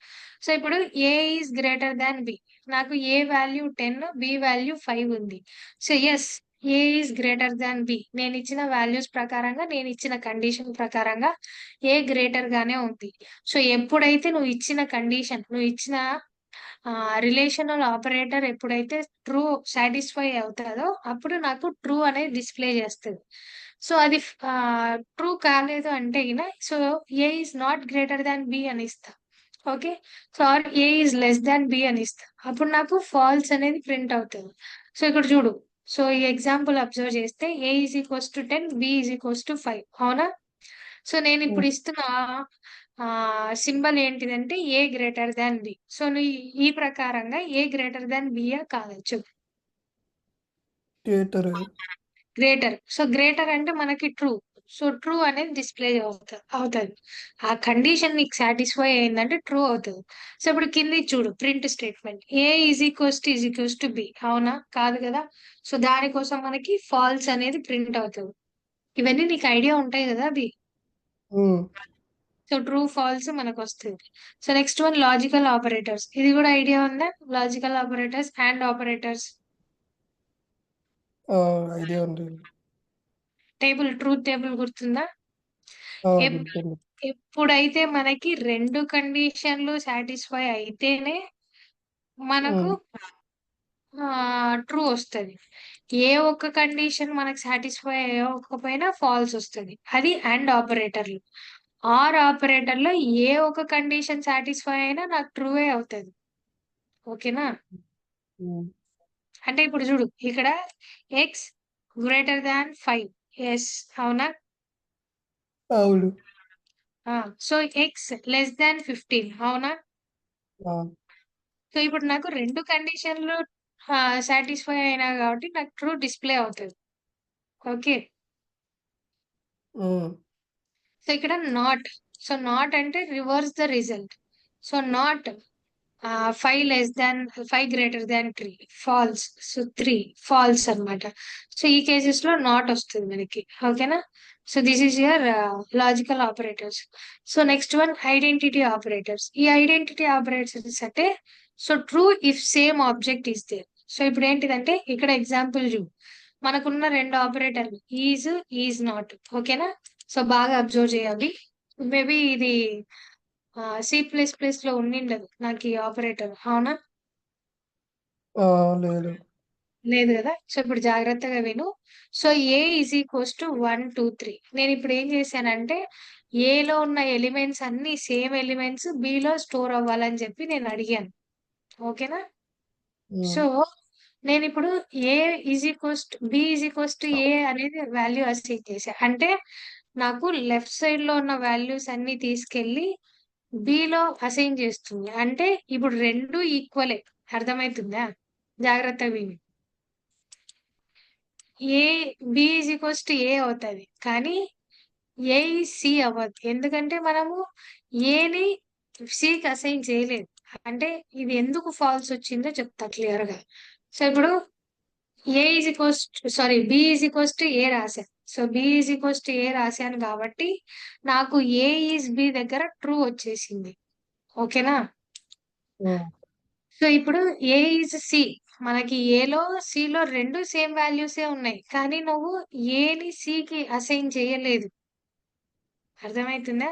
సో ఇప్పుడు a is greater than b. నాకు ఏ వాల్యూ 10, బి వాల్యూ 5 ఉంది. So yes, a is greater than b. నేను ఇచ్చిన వాల్యూస్ ప్రకారంగా, నేను ఇచ్చిన కండిషన్ ప్రకారంగా ఏ గ్రేటర్ గానే ఉంది. సో ఎప్పుడైతే నువ్వు ఇచ్చిన కండిషన్, నువ్వు ఇచ్చిన రిలేషనల్ ఆపరేటర్ ఎప్పుడైతే ట్రూ సాటిస్ఫై అవుతుందో అప్పుడు నాకు ట్రూ అనేది డిస్ప్లే చేస్తుంది. సో అది ట్రూ కాలేదు అంటే so a is not greater than b అని ఇస్తా. Okay, so or a is less than b అని ఇస్తా. అప్పుడు నాకు ఫాల్స్ అనేది ప్రింట్ అవుతుంది. సో ఇక్కడ చూడు, సో ఈ ఎగ్జాంపుల్ అబ్జర్వ్ చేస్తే A is equals to 10, B is equals to 5, అవునా? సో నేను ఇప్పుడు ఇస్తున్న సింబల్ ఏంటిదంటే A greater than B. So నువ్వు ఈ ప్రకారంగా A గ్రేటర్ దాన్ B కావచ్చు. గ్రేటర్. గ్రేటర్. సో గ్రేటర్ అంటే మనకి ట్రూ. సో ట్రూ అనేది డిస్ప్లే అవుతుంది. ఆ కండిషన్ నీకు సాటిస్ఫై అయిందంటే ట్రూ అవుతుంది. సో ఇప్పుడు కింది చూడు print statement. A is equals to B, అవునా? కాదు కదా. సో దానికోసం మనకి ఫాల్స్ అనేది ప్రింట్ అవుతుంది. ఇవన్నీ నీకు ఐడియా ఉంటాయి కదా అది. సో ట్రూ ఫాల్స్ మనకు వస్తుంది. So next one logical operators. ఇది కూడా ఐడియా ఉందా? Logical operators and operators. Idea ఉంది. ట్రూత్ టేబుల్ గుర్తుందా? గుర్తుంది. ఎప్పుడైతే మనకి రెండు కండిషన్లు సాటిస్ఫై అయితేనే మనకు ట్రూ వస్తుంది. ఏ ఒక్క కండిషన్ మనకు సాటిస్ఫై అవ్వకపోయినా ఫాల్స్ వస్తుంది. అది అండ్ ఆపరేటర్లు. ఆర్ ఆపరేటర్లో ఏ ఒక్క కండిషన్ సాటిస్ఫై అయినా నాకు ట్రూవే అవుతుంది. ఓకేనా? అంటే ఇప్పుడు చూడు ఇక్కడ ఎక్స్ గ్రేటర్ దాన్ 5, ఎస్, అవునా? అవును. సో ఎక్స్ లెస్ దాన్ 15, అవునా? సో ఇప్పుడు నాకు రెండు కండిషన్లు సాటిస్ఫై అయినా కాబట్టి నాకు ట్రూ డిస్ప్లే అవుతుంది. ఓకే. సో ఇక్కడ నాట్. సో నాట్ అంటే reverse the result. So not 5 greater than 3, false. So 3 false అన్నమాట. సో ఈ కేసెస్ లో నాట్ వస్తుంది మనకి. ఓకేనా? So this is your logical operators. So next one identity operators. ఈ ఐడెంటిటీ ఆపరేటర్స్ అంటే so true if same object is there. So ఇప్పుడు ఏంటిదంటే ఇక్కడ ఎగ్జాంపుల్ చూడు, మనకున్న రెండు ఆపరేటర్లు ఈజ్ నాట్. ఓకేనా? సో బాగా అబ్జర్వ్ చేయాలి. మేబీ ఇది C++ లో ఉండిండదు నాకు ఈ ఆపరేటర్, అవునా? లేదు. లేదు కదా. సో ఇప్పుడు జాగ్రత్తగా విను. So A is equals to 1, 2, 3. నేను ఇప్పుడు ఏం చేశానంటే ఏలో ఉన్న ఎలిమెంట్స్ అన్ని సేమ్ ఎలిమెంట్స్ బిలో స్టోర్ అవ్వాలని చెప్పి నేను అడిగాను. ఓకేనా? సో నేను ఇప్పుడు B is equals to A అనేది వాల్యూ అసైన్ చేశా. అంటే నాకు లెఫ్ట్ సైడ్ లో ఉన్న వాల్యూస్ అన్ని తీసుకెళ్లి B లో అసైన్ చేస్తుంది. అంటే ఇప్పుడు రెండు ఈక్వలే. అర్థమవుతుందా? జాగ్రత్తగా విని. B is equals to A అవుతుంది, కానీ A C అవ్వదు. ఎందుకంటే మనము ఏని సికి అసైన్ చేయలేదు. అంటే ఇది ఎందుకు ఫాల్స్ వచ్చిందో చెప్తా క్లియర్ గా. సో ఇప్పుడు B is equals to A రాశాను. So B is equals to A రాశాను కాబట్టి నాకు A ఈజ్ B దగ్గర ట్రూ వచ్చేసింది. ఓకేనా? సో ఇప్పుడు A ఈజ్ C. మనకి ఏలో సిలో రెండు సేమ్ వాల్యూసే ఉన్నాయి, కానీ నువ్వు ఏని సికి అసైన్ చేయలేదు. అర్థమవుతుందా?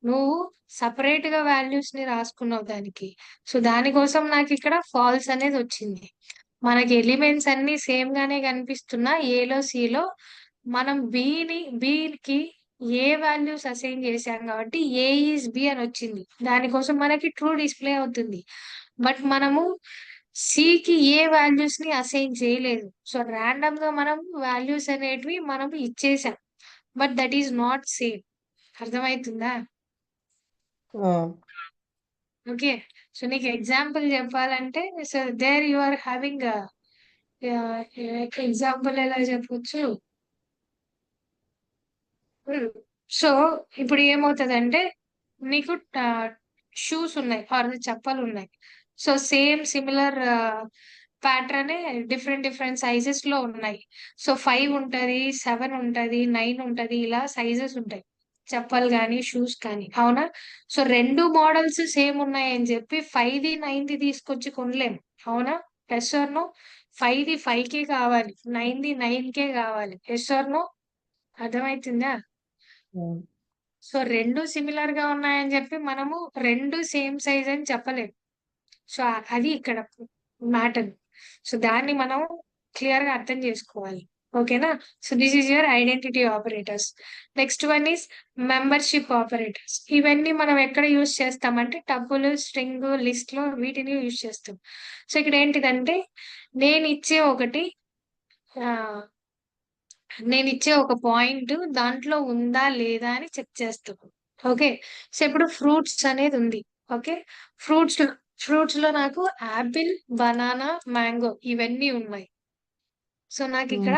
నువ్వు సపరేట్ గా వాల్యూస్ ని రాసుకున్నావు దానికి. సో దానికోసం నాకు ఇక్కడ ఫాల్స్ అనేది వచ్చింది. మనకి ఎలిమెంట్స్ అన్ని సేమ్ గానే కనిపిస్తున్నా ఏలో సిలో మనం బికి ఏ వాల్యూస్ అసైన్ చేశాం కాబట్టి A ఈజ్ B అని వచ్చింది. దానికోసం మనకి ట్రూ డిస్ప్లే అవుతుంది. బట్ మనము సికి ఏ వాల్యూస్ ని అసైన్ చేయలేదు. సో ర్యాండమ్ గా మనం వాల్యూస్ అనేటివి మనం ఇచ్చేసాం. But that is not same. అర్థమవుతుందా? ఓకే. సో నీకు ఎగ్జాంపుల్ చెప్పాలంటే so there you are having example ఎలా చెప్పొచ్చు. సో ఇప్పుడు ఏమవుతుందంటే నీకు షూస్ ఉన్నాయి ఆర్ చెప్పలు ఉన్నాయి. So same similar pattern different different sizes లో ఉన్నాయి. సో 5 ఉంటది, 7 ఉంటది, 9 ఉంటది, ఇలా సైజెస్ ఉంటాయి చెప్పలు కానీ షూస్ కానీ, అవునా? సో రెండు మోడల్స్ సేమ్ ఉన్నాయని చెప్పి 5ది 9ది తీసుకొచ్చి కొనలేము, అవునా? Yes or no? 5ది 5కే కావాలి, 9ది 9కే కావాలి. Yes or no? అర్థమవుతుందా? సో రెండు సిమిలర్ గా ఉన్నాయని చెప్పి మనము రెండు సేమ్ సైజ్ అని చెప్పలేము. సో అది ఇక్కడ మ్యాటర్. సో దాన్ని మనం క్లియర్ గా అర్థం చేసుకోవాలి. ఓకేనా? So this is your identity operators. Next one is membership operators. ఇవన్నీ మనం ఎక్కడ యూజ్ చేస్తామంటే టపుల్, స్ట్రింగ్, లిస్ట్ లో వీటిని యూజ్ చేస్తాం. సో ఇక్కడ ఏంటిదంటే నేను ఇచ్చే ఒకటి నేను ఇచ్చే ఒక పాయింట్ దాంట్లో ఉందా లేదా అని చెక్ చేస్తాం. ఓకే. సో ఇప్పుడు ఫ్రూట్స్ అనేది ఉంది. ఓకే. ఫ్రూట్స్ ఫ్రూట్స్ లో నాకు యాపిల్, బనానా, మ్యాంగో ఇవన్నీ ఉన్నాయి. సో నాకు ఇక్కడ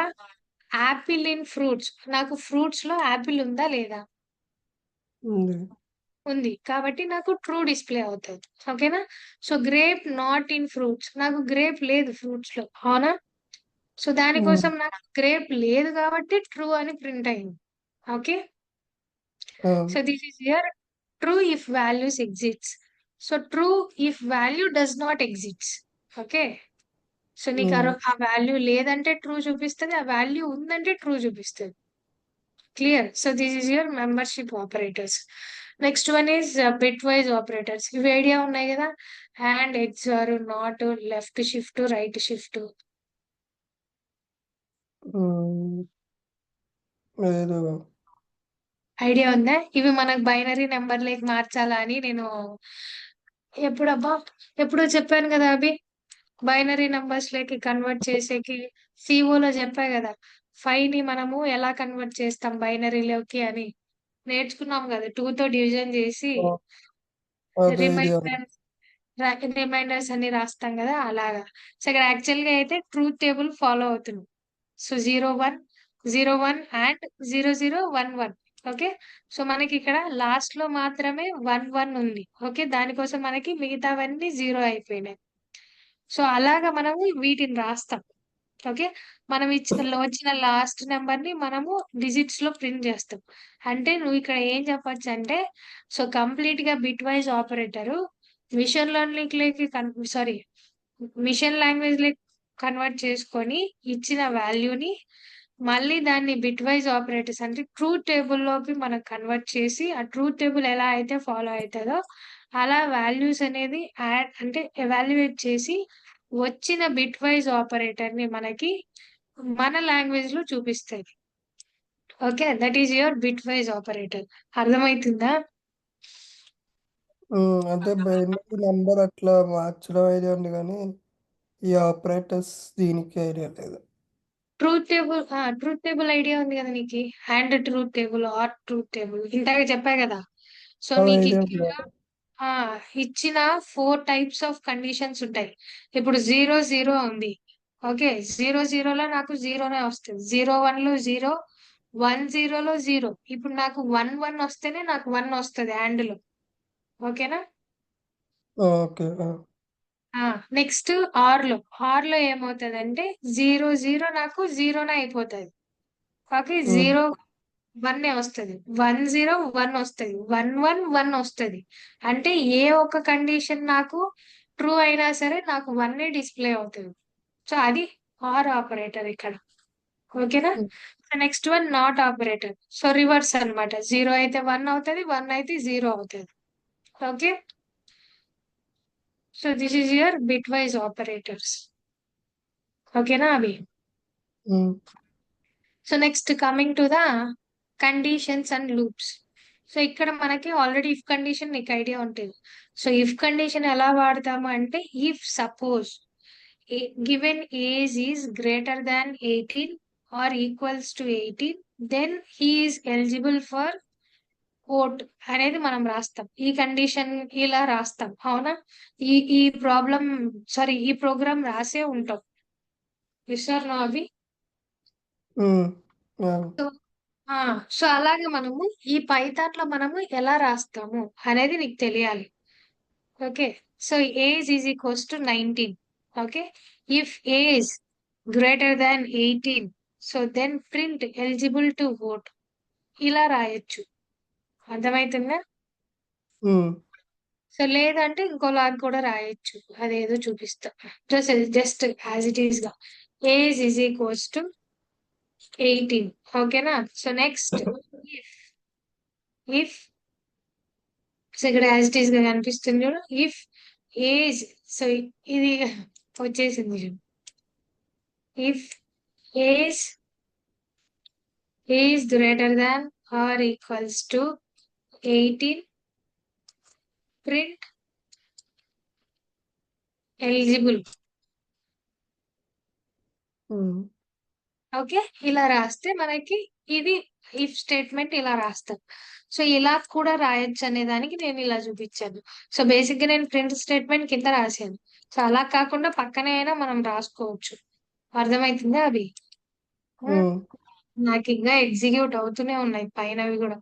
యాపిల్ ఇన్ ఫ్రూట్స్, నాకు ఫ్రూట్స్ లో యాపిల్ ఉందా లేదా? ఉంది. ఉంది. కాబట్టి నాకు ట్రూ డిస్‌ప్లే అవుతది. ఓకేనా? So grape not in fruits, నాకు గ్రేప్ లేదు ఫ్రూట్స్ లో, అవునా? సో దానికోసం నాకు గ్రేప్ లేదు కాబట్టి ట్రూ అని ప్రింట్ అయింది. Okay. So this is here true if values exists. So true if value does not exist. Okay. So నీకు ఆ వాల్యూ లేదంటే ట్రూ చూపిస్తది, ఆ వాల్యూ ఉందంటే ట్రూ చూపిస్తది. Clear? So this is your membership operators. Next one is bitwise operators. ఇవి idea ఉన్నాయి కదా, and XOR, not, left shift, right shift. లేదు. ఐడియా ఉందా? ఇవి మనకు బైనరీ నెంబర్లోకి మార్చాలా అని నేను ఎప్పుడబ్బా ఎప్పుడో చెప్పాను కదా అభి. బైనరీ నంబర్స్ లోకి కన్వర్ట్ చేసేకి సిఓలో చెప్పా కదా, 5 ని మనము ఎలా కన్వర్ట్ చేస్తాం బైనరీలోకి అని నేర్చుకున్నాం కదా. 2 తో డివిజన్ చేసి అదే ఐడియా. రిమైండర్స్ అన్ని రాస్తాం కదా అలాగా. సో ఇక్కడ యాక్చువల్ గా అయితే ట్రూత్ టేబుల్ ఫాలో అవుతున్నాం. So 01, 01 and 0011. ఓకే. సో మనకి ఇక్కడ లాస్ట్ లో మాత్రమే 11 ఉంది. ఓకే. దానికోసం మనకి మిగతావన్నీ 0 అయిపోయినాయి. సో అలాగా మనము వీటిని రాస్తాం. ఓకే. మనం వచ్చిన లాస్ట్ నెంబర్ ని మనము డిజిట్స్ లో ప్రింట్ చేస్తాం. అంటే నువ్వు ఇక్కడ ఏం చెప్పొచ్చు అంటే, సో కంప్లీట్ గా bitwise operator machine learning లోకి సారీ మిషన్ లాంగ్వేజ్ లోకి కన్వర్ట్ చేసుకొని ఇచ్చిన వాల్యూని మళ్ళీ దాన్ని బిట్ వైజ్ ఆపరేటర్స్ అంటే ట్రూత్ టేబుల్ లోకి మనం కన్వర్ట్ చేసి, ఆ ట్రూత్ టేబుల్ ఎలా అయితే ఫాలో అవుతుందో అలా వాల్యూస్ అనేది యాడ్ అంటే ఎవాల్యుయేట్ చేసి వచ్చిన బిట్ వైజ్ ఆపరేటర్ ని మనకి మన లాంగ్వేజ్ లో చూపిస్తుంది. Okay. That is your bitwise operator. అర్థమవుతుందా? అంటే బైనరీ నంబర్ అట్లా మార్చడం ఐడియా ఉంది కానీ ఈ ఆపరేటర్స్ దీనికి ఐడియా లేదు. ట్రూత్ టేబుల్ ఐడియా ఉంది కదా నీకు, and truth table, or truth table ఇందాక చెప్పా కదా. సో నీకు ఐడియా ఇక్కడ ఇచ్చిన 4 టైప్స్ ఆఫ్ కండిషన్స్ ఉంటాయి. ఇప్పుడు 0 ఉంది. ఓకే. 0 లో నాకు 0నే వస్తుంది. 01 లో 0, 10 లో 0. ఇప్పుడు నాకు 11 వస్తేనే నాకు 1 వస్తుంది అండ్ లో. ఓకేనా? ఓకే. నెక్స్ట్ ఆర్ లో ఏమవుతుందంటే 0 నాకు 0నే అయిపోతుంది. ఓకే. 1 వస్తుంది, 1 వస్తుంది, 1 వస్తుంది. అంటే ఏ ఒక్క కండిషన్ నాకు ట్రూ అయినా సరే నాకు 1 డిస్ప్లే అవుతుంది. సో అది ఆర్ ఆపరేటర్ ఇక్కడ. ఓకేనా? Next one not operator. So reverse అన్నమాట. 0 అయితే 1 అవుతుంది, 1 అయితే 0 అవుతుంది. Okay. So this is your bitwise operators. ఓకేనా అవి? So next coming to the conditions and loops. So ఇక్కడ మనకి ఆల్రెడీ ఇఫ్ కండిషన్ నీకు ఐడియా ఉంటుంది. సో ఇఫ్ కండిషన్ ఎలా వాడతాము అంటే, if suppose given age is greater than 18 or equals to 18, then he is eligible for vote అనేది మనం రాస్తాం. ఈ కండిషన్ ఇలా రాస్తాం, అవునా? ఈ ప్రాబ్లం సారీ ఈ ప్రోగ్రామ్ రాసే ఉంటాం. విసార్ నో అవి. సో అలాగే మనము ఈ పైథాన్ లో మనము ఎలా రాస్తాము అనేది నీకు తెలియాలి. Okay. So age is equals to 19. Okay. If age greater than 18, so then print eligible to vote ఇలా రాయొచ్చు. అర్థమవుతుందా? సో లేదంటే ఇంకోలాగా కూడా రాయొచ్చు, అదేదో చూపిస్తా. జస్ట్ యాజ్ ఇట్ ఈస్ గా ఏజ్ ఈజ్ ఈక్వల్స్ టు 18. ఓకేనా? సో నెక్స్ట్ ఇఫ్ సో ఇక్కడ యాజ్ ఇట్ ఈస్ గా కనిపిస్తుంది చూడు. ఇఫ్ ఏజ్, సో ఇది వచ్చేసింది చూడు. If age is greater than or equals to 18, print eligible. Okay. ఇలా రాస్తే మనకి ఇది ఇఫ్ స్టేట్మెంట్ ఇలా రాస్తాం. సో, ఇలా కూడా రాయొచ్చు అనే దానికి నేను ఇలా చూపించాను. సో, బేసిక్‌గా నేను ప్రింట్ స్టేట్మెంట్ కింద రాశాను. సో, అలా కాకుండా పక్కనే అయినా మనం రాసుకోవచ్చు. అర్థమైతుందా అభి? హ్మ్. ఉమ్. నాకింకా ఎగ్జిక్యూట్ అవుతూనే ఉన్నాయి పైనవి గూడా.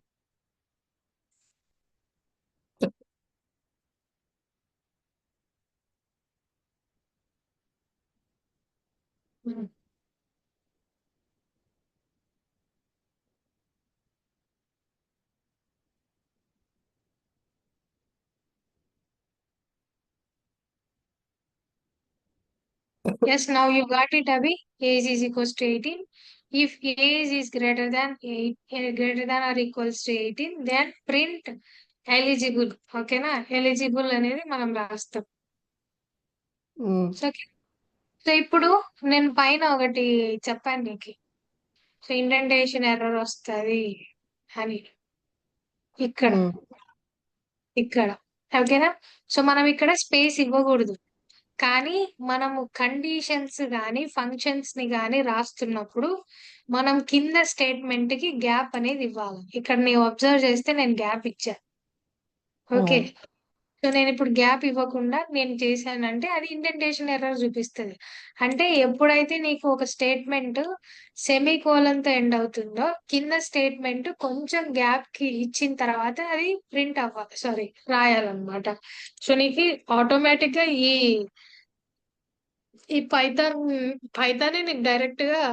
హ్మ్. Yes, now you got it, Abhi. Age is equals to 18. If age is greater than 8, greater than or equals to 18, then print eligible. ఓకేనా? ఎలిజిబుల్ అనేది మనం రాస్తాం. ఉమ్. సో, సో ఇప్పుడు నేను పైన ఒకటి చెప్పాను నీకు. సో ఇండెంటేషన్ ఎర్రర్ వస్తది అని ఇక్కడ ఉమ్. ఇక్కడ ఓకేనా? సో మనం ఇక్కడ స్పేస్ ఇవ్వకూడదు. కానీ మనము కండిషన్స్ గాని ఫంక్షన్స్ ని గాని రాస్తున్నప్పుడు మనం కింద స్టేట్మెంట్ కి గ్యాప్ అనేది ఇవ్వాలి. ఇక్కడ నీవు అబ్జర్వ్ చేస్తే నేను గ్యాప్ ఇచ్చా. ఓకే. ఉమ్. సో నేను ఇప్పుడు గ్యాప్ ఇవ్వకుండా నేను చేశానంటే అది ఇండెంటేషన్ ఎర్రర్ చూపిస్తది. అంటే ఎప్పుడైతే నీకు ఒక స్టేట్మెంట్ సెమీకోలన్ తో ఎండ్ అవుతుందో కింద స్టేట్మెంట్ కొంచెం గ్యాప్ కి ఇచ్చిన తర్వాత అది ప్రింట్ అవ్వాలి. సారీ రాయాలన్నమాట. సో నీకు ఆటోమేటిక్ గా ఈ పైథానే నీకు డైరెక్ట్ గా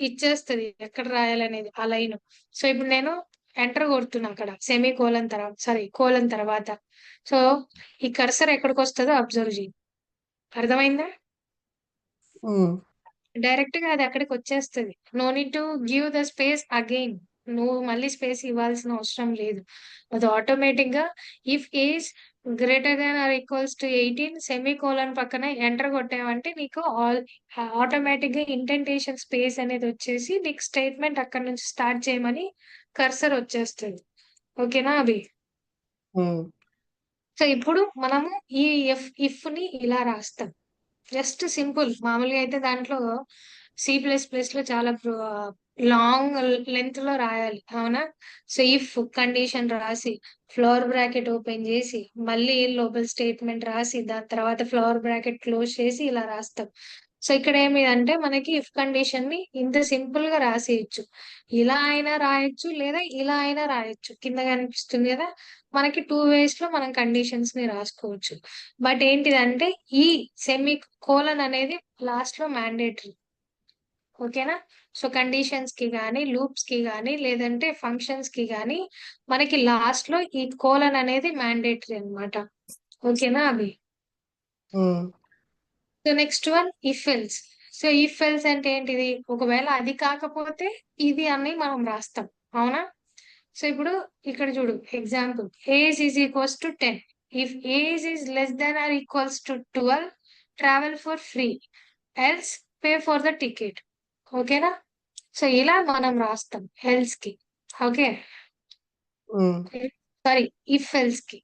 ఇచ్చేస్తది ఎక్కడ రాయాలనేది ఆ లైన్. సో ఇప్పుడు నేను ఎంటర్ కొడుతున్నా అక్కడ సెమీ కోలన్ తర్వాత సారీ కోలన్ తర్వాత. సో ఈ కర్సర్ ఎక్కడికి వస్తుందో అబ్జర్వ్ చేయి. అర్థమైందా? ఉమ్. డైరెక్ట్ గా అది అక్కడికి వచ్చేస్తది. No need to give the space again. నువ్వు మళ్ళీ స్పేస్ ఇవ్వాల్సిన అవసరం లేదు. అది ఆటోమేటిక్ గా if age greater than or equals to 18 semicolon పక్కన ఎంటర్ కొట్టావంటే నీకు ఆటోమేటిక్ గా ఇండెంటేషన్ స్పేస్ అనేది వచ్చేసి నీకు స్టేట్మెంట్ అక్కడ నుంచి స్టార్ట్ చేయమని కర్సర్ వచ్చేస్తుంది. ఓకేనా అభి? ఉమ్. సో ఇప్పుడు మనము ఈ ఇఫ్ ని ఇలా రాస్తాం. Just simple. మామూలుగా అయితే దాంట్లో C++ లో చాలా లాంగ్ లెంత్ లో రాయాలి. అవునా? సో ఇఫ్ కండిషన్ రాసి ఫ్లోర్ బ్రాకెట్ ఓపెన్ చేసి మళ్ళీ లోపల స్టేట్మెంట్ రాసి దాని తర్వాత ఫ్లోర్ బ్రాకెట్ క్లోజ్ చేసి ఇలా రాస్తాం. సో ఇక్కడ ఏమి అంటే మనకి ఇఫ్ కండిషన్ ని ఇంత సింపుల్ గా రాసేయచ్చు. ఇలా అయినా రాయొచ్చు లేదా ఇలా అయినా రాయొచ్చు. కింద కనిపిస్తుంది కదా, మనకి 2 వేస్ లో మనం కండిషన్స్ ని రాసుకోవచ్చు. బట్ ఏంటిదంటే ఈ సెమీ కోలన్ అనేది లాస్ట్ లో మ్యాండేటరీ. ఓకేనా? సో కండిషన్స్ కి గానీ లూప్స్ కి గానీ లేదంటే ఫంక్షన్స్ కి గానీ మనకి లాస్ట్ లో ఈ కోలన్ అనేది మ్యాండేటరీ అన్నమాట. ఓకేనా అవి? Um. So next one if else. So if else అంటే ఏంటిది? ఒకవేళ అది కాకపోతే ఇది అని మనం రాస్తాం. అవునా? సో ఇప్పుడు ఇక్కడ చూడు example age is equals to 10. If age is less than or equals to 12 travel for free else pay for the ticket. ఓకేనా? సో ఇలా మనం రాస్తాం ఎల్స్ కి. Okay. Um. Sorry if else కి.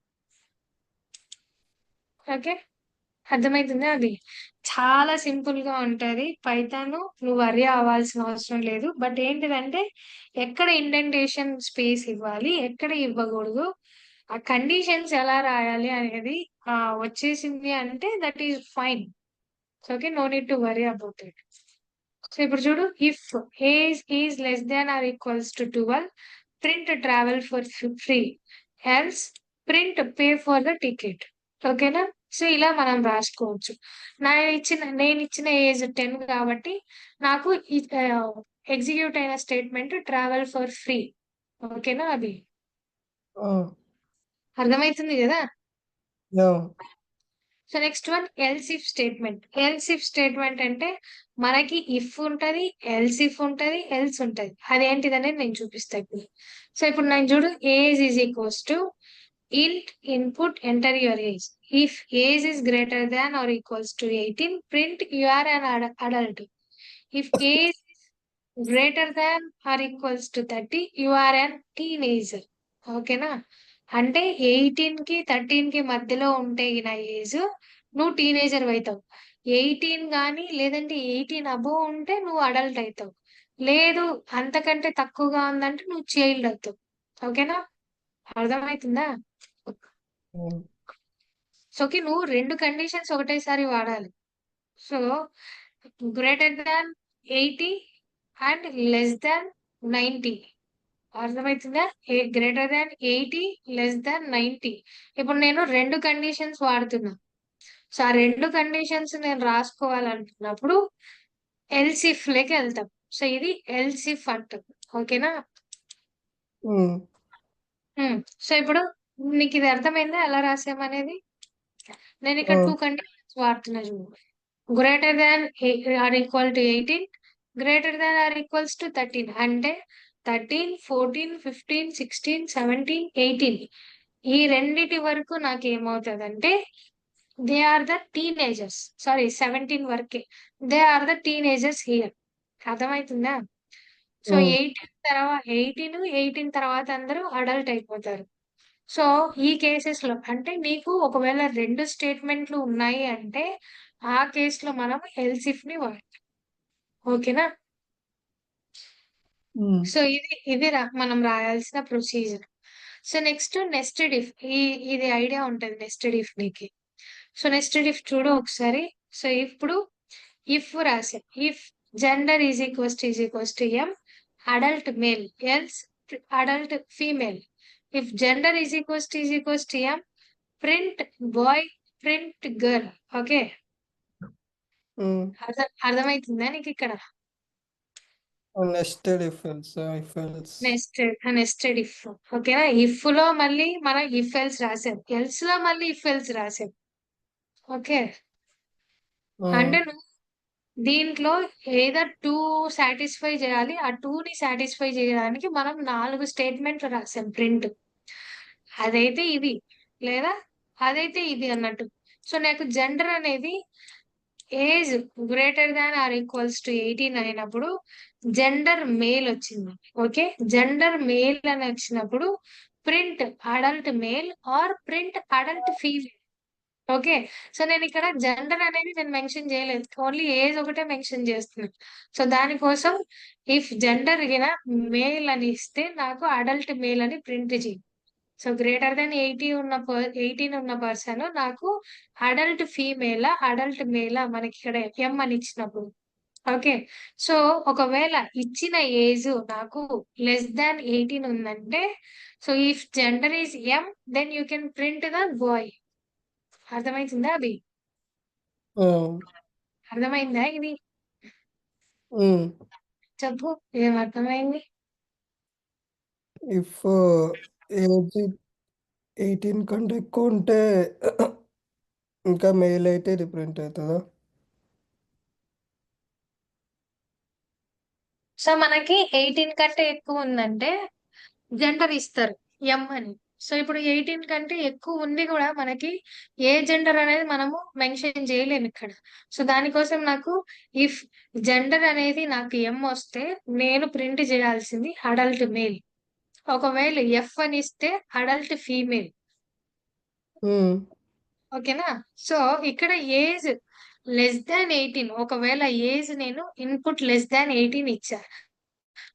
ఓకే. అర్థమైతుందా అది? చాలా సింపుల్ గా ఉంటది పైథాన్. నువ్వు వరి అవ్వాల్సిన అవసరం లేదు. బట్ ఏంటిదంటే ఎక్కడ ఇండెంటేషన్ స్పేస్ ఇవ్వాలి ఎక్కడ ఇవ్వకూడదు ఆ కండిషన్స్ ఎలా రాయాలి అనేది వచ్చేసింది అంటే that is fine. Okay, no need to worry about it. So ఇప్పుడు చూడు if age is less than or equals to 12 print travel for free else print pay for the ticket. ఓకేనా? సో ఇలా మనం రాసుకోవచ్చు. నేను ఇచ్చిన ఏజ్ 10 కాబట్టి నాకు ఎగ్జిక్యూట్ అయిన స్టేట్మెంట్ ట్రావెల్ ఫర్ ఫ్రీ. ఓకేనా అది? ఉమ్. అర్థమైతుంది కదా? Yeah. So next one else if statement. Else if statement అంటే మనకి ఇఫ్ ఉంటది, ఎల్స్ ఇఫ్ ఉంటది, ఎల్స్ ఉంటది. అదేంటిది అనేది నేను చూపిస్తా ఇప్పుడు. సో ఇప్పుడు నేను చూడు age is equals to int input enter your age. If age is greater than or equals to 18, print you are an adult. If age is greater than or equals to 30, you are an teenager. ఓకేనా? అంటే 18 కి 13 కి మధ్యలో ఉంటే నా age నువ్వు teenager అవుతావు. 18 కానీ లేదంటే 18 అబోవ్ ఉంటే నువ్వు అడల్ట్ అవుతావు. లేదు అంతకంటే తక్కువగా ఉందంటే నువ్వు చైల్డ్ అవుతావు. ఓకేనా? అర్థమవుతుందా? ఉమ్, సో నువ్వు 2 కండిషన్స్ ఒకటేసారి వాడాలి. So greater than 80 and less than 90. అర్థమవుతుందా? Greater than 80 less than 90. ఇప్పుడు నేను 2 కండిషన్స్ వాడుతున్నా. సో ఆ 2 కండిషన్స్ నేను రాసుకోవాలనుకున్నప్పుడు ఎల్సిఫ్ లోకి వెళ్తాం. సో ఇది ఎల్సిఫ్ అంటాం. ఓకేనా? ఉమ్, సో ఇప్పుడు నీకు ఇది అర్థమైందా ఎలా రాసామనేది? నేను ఆ, ఇక్కడ 2 కండిషన్స్ వాడుతున్నా చూడు. Greater than are equal to 18, greater than or equals to 13. అంటే 13, 14, 15, 16, 17, 18 ఈ రెండిటి వరకు నాకు ఏమవుతుందంటే they are the teenagers. Sorry 17 వరకే. They are the teenagers here. అర్థమవుతుందా? సో ఉమ్, 18 తర్వాత అందరూ అడల్ట్ అయిపోతారు. సో ఈ కేసెస్ లో అంటే నీకు ఒకవేళ 2 స్టేట్మెంట్లు ఉన్నాయి అంటే ఆ కేసులో మనం ఎల్సిఫ్ ని వాడతాం. ఓకేనా? ఉమ్, సో ఇది మనం రాయాల్సిన procedure. So next nested if. ఇది ఐడియా ఉంటది నెస్టెడ్ ఇఫ్ నీకు. సో నెస్టెడ్ ఇఫ్ చూడు ఒకసారి. సో ఇప్పుడు ఇఫ్ రాసాం. If gender is equals to M adult male else adult female. If gender is equals to M print boy print girl. Okay? Um. అర్థమవుతుందా నీకు ఇక్కడ? Nested if else. Nested if. ఓకేనా? If లో మళ్ళీ మనం if else రాసాం, else లో మళ్ళీ ఇఫ్ ఎల్స్ రాసాం. ఓకే? అంటే నువ్వు దీంట్లో ఏదర్ 2 సాటిస్ఫై చేయాలి. ఆ 2 ని సాటిస్ఫై చేయడానికి మనం 4 స్టేట్మెంట్లు రాసాం ప్రింట్. అదైతే ఇది లేదా అదైతే ఇది అన్నట్టు. సో నాకు జెండర్ అనేది age greater than or equals to 18 అయినప్పుడు జెండర్ మేల్ వచ్చింది. ఓకే? జెండర్ మేల్ అని వచ్చినప్పుడు print adult male or print adult female. Okay? So నేను ఇక్కడ జెండర్ అనేది నేను మెన్షన్ చేయలేదు, ఓన్లీ ఏజ్ ఒకటే మెన్షన్ చేస్తున్నాను. సో దానికోసం ఇఫ్ జెండర్ గిన మేల్ అని ఇస్తే నాకు అడల్ట్ మేల్ అని ప్రింట్ చేయి. సో గ్రేటర్ దెన్ 18 ఉన్న పర్సన్ నాకు అడల్ట్ ఫీమేలా అడల్ట్ మేలా మనకి ఇక్కడ ఎం అని ఇచ్చినప్పుడు. ఓకే? సో ఒకవేళ ఇచ్చిన ఏజ్ నాకు లెస్ దాన్ 18 ఉందంటే so if gender is M then you can print the boy. అర్థమైతుందా అది? అర్థమైందా ఇది? చెప్పు ఏం అర్థమైంది? ఇఫ్ ఏజ్ 18 కంటే ఎక్కువ ఉంటే ఇంకా మెయిల్ అయితే ఇది ప్రింట్ అవుతుందా? సో మనకి 18 కంటే ఎక్కువ ఉందంటే జెండర్ ఇస్తారు ఎం అని. సో ఇప్పుడు 18 కంటే ఎక్కువ ఉంది కూడా మనకి ఏ జెండర్ అనేది మనము మెన్షన్ చేయలేము ఇక్కడ. సో దానికోసం నాకు ఇఫ్ జెండర్ అనేది నాకు ఎం వస్తే నేను ప్రింట్ చేయాల్సింది అడల్ట్ మేల్. ఒకవేళ ఎఫ్ అని ఇస్తే అడల్ట్ ఫీమేల్. ఓకేనా? సో ఇక్కడ ఏజ్ లెస్ దాన్ 18. ఒకవేళ ఏజ్ నేను ఇన్పుట్ లెస్ దాన్ 18 ఇచ్చా.